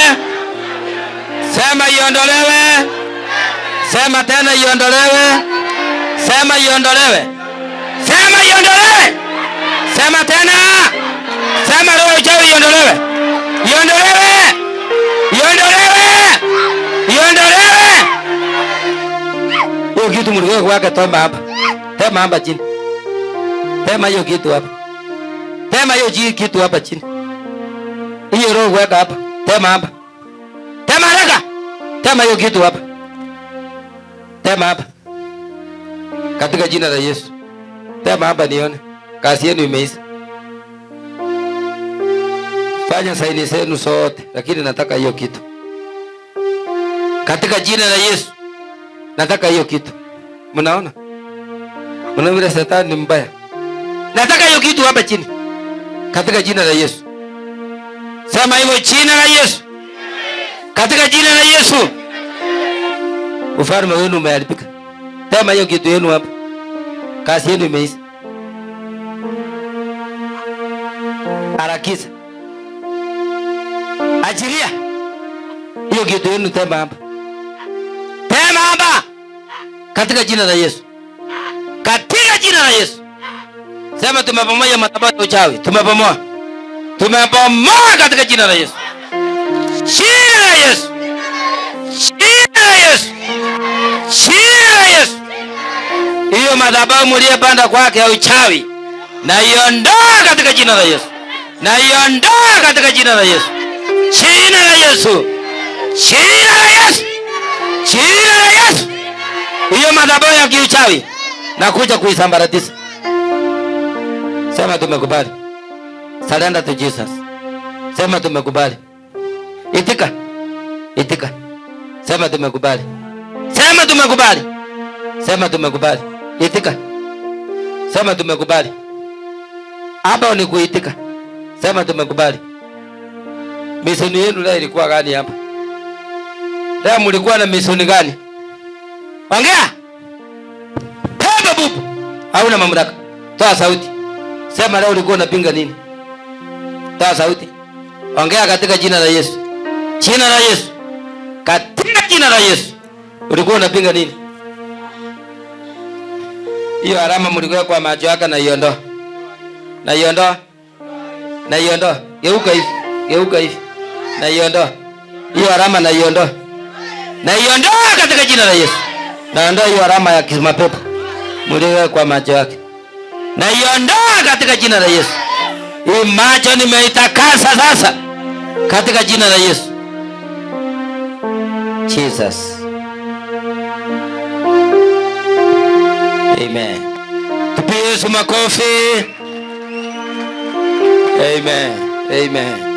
Sema iondolewe. Sema tena iondolewe. Sema iondolewe. Sema iondolewe. Sema tena. Sema roho uchawi iondolewe. Iondolewe. Iondolewe. Iondolewe. Hiyo kitu mliweka kwake toma hapa. Tema hapa chini. Tema hiyo kitu hapa. Tema hiyo kitu hapa chini. Hiyo roho weka hapa. Tema hapa. Tema haraka. Tema hiyo kitu hapa. Tema hapa. Katika jina la Yesu. Tema hapa nione. Kazi yenu imeisha. Fanya saini zenu zote, lakini nataka hiyo kitu. Katika jina la Yesu. Nataka hiyo kitu. Mnaona? Mnaona vile Shetani ni mbaya. Nataka hiyo kitu hapa chini. Katika jina la Yesu. Sema hivyo jina la Yesu. Katika jina la Yesu. Ufalme wenu umeharibika. Sema hiyo kitu yenu hapa. Kazi yenu imeisha. Harakisha. Achilia. Hiyo kitu yenu tema hapa. Tema hapa. Katika jina la Yesu. Katika jina la Yesu. Sema tumepomoa madhabahu ya uchawi. Tumepomoa. Tumepomoa katika jina la Yesu. Jina la Yesu. Jina la Yesu. Jina la Yesu. Hiyo madhabahu mliyopanda kwake ya uchawi na iondoa katika jina la Yesu. Na iondoa katika jina la Yesu. Jina la Yesu. Jina la Yesu. Jina la Yesu. Hiyo madhabahu ya kiuchawi na kuja kuisambaratisha. Sema tumekubali. Surrender to Jesus. Sema tumekubali. Itika. Itika. Sema tumekubali. Sema tumekubali. Sema tumekubali. Itika. Sema tumekubali. Hapa ni kuitika. Sema tumekubali. Misioni yenu leo ilikuwa gani hapa? Leo mlikuwa na misioni gani? Ongea. Pembe bubu. Hauna mamlaka. Toa sauti. Sema leo ulikuwa unapinga nini? Toa sauti. Ongea katika jina la Yesu. Jina la Yesu. Katika jina la Yesu. Ulikuwa unapinga nini? Hiyo alama mlikuwa kwa macho yako na iondoa. Na iondoa. Na iondoa. Geuka hivi. Geuka hivi. Na iondoa. Hiyo alama na iondoa. Na iondoa katika jina la Yesu. Naondoa hiyo alama ya kimapepo mlikuwa kwa macho yake. Na iondoa katika jina la Yesu. Hii macho nimeitakasa sasa katika jina la Yesu. Jesus. Amen. Tupie Yesu makofi. Amen. Amen.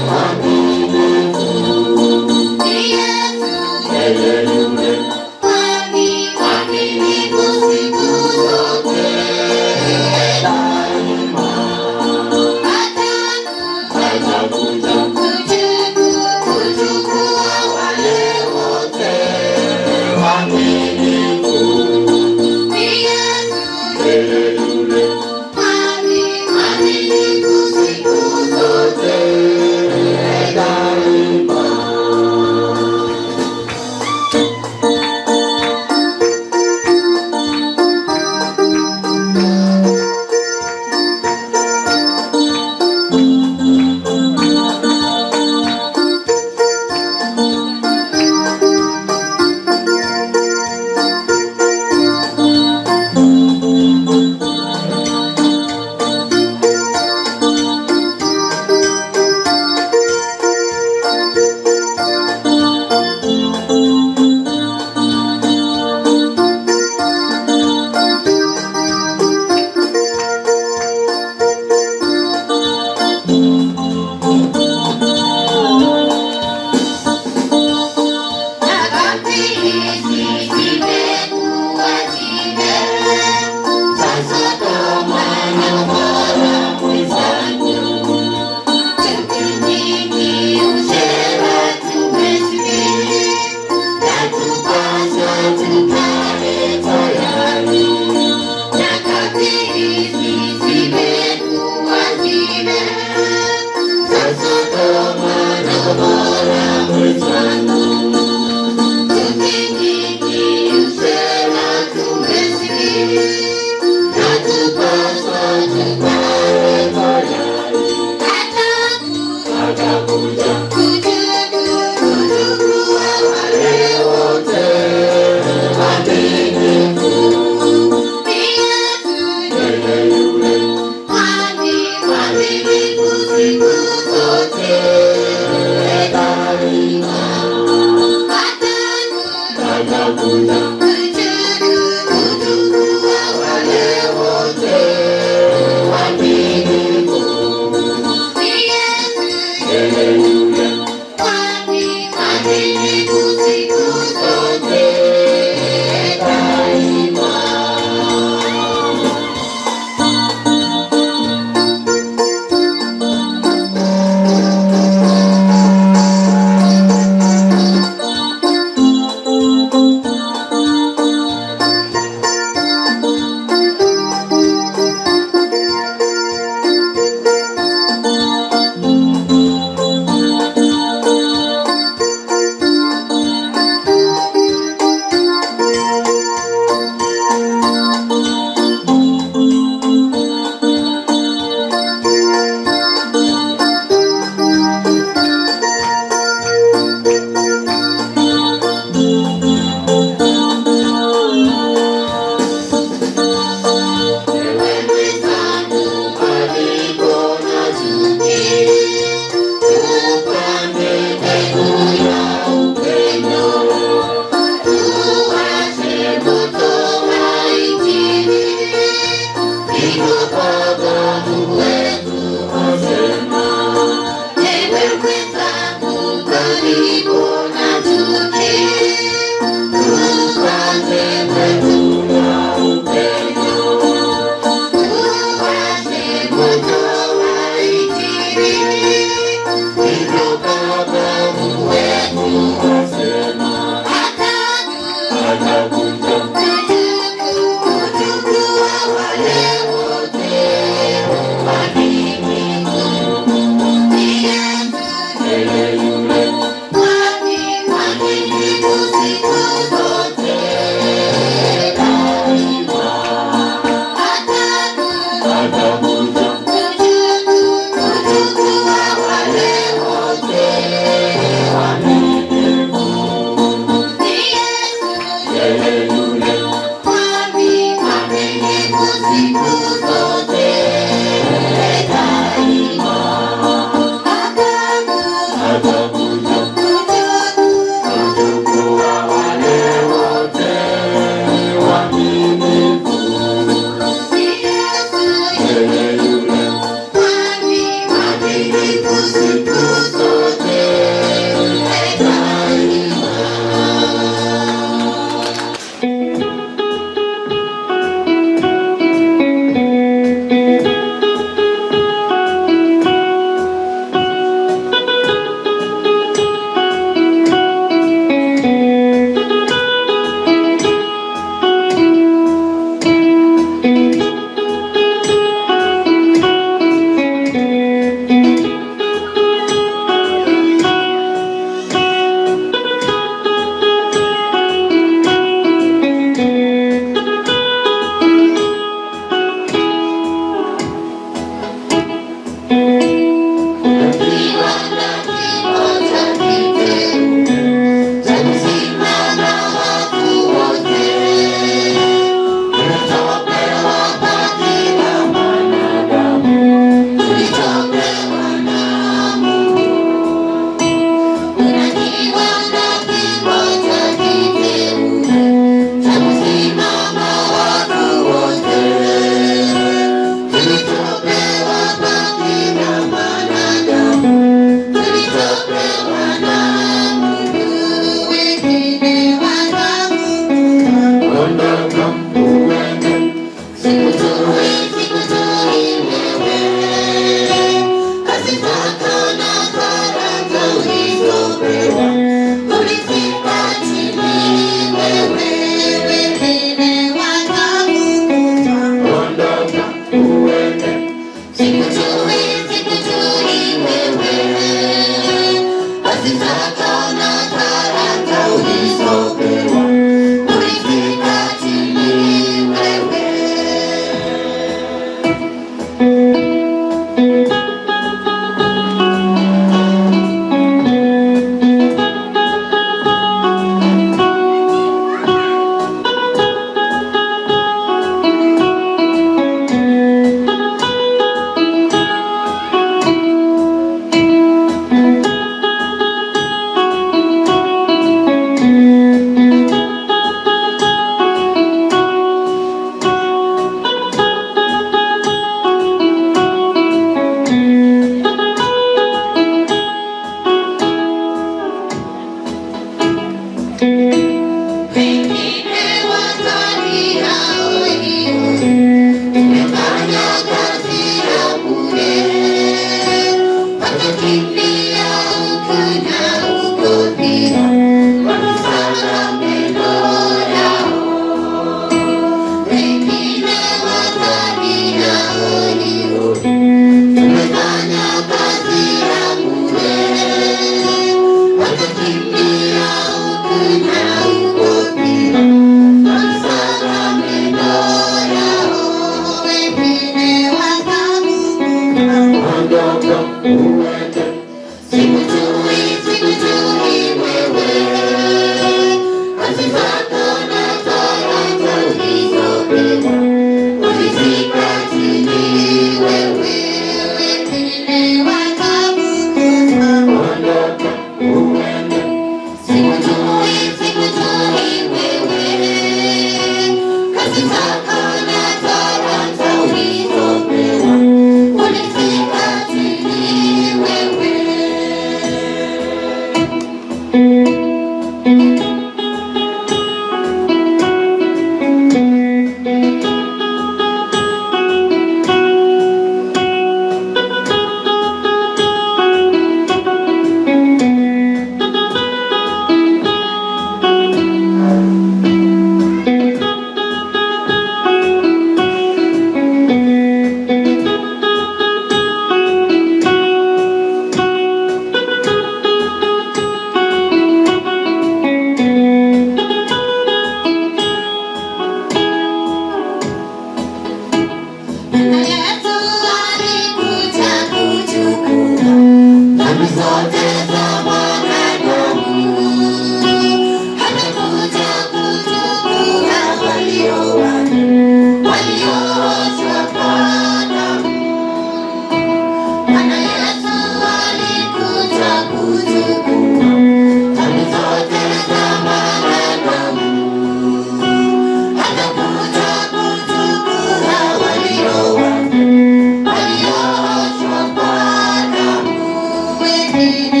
Thank you.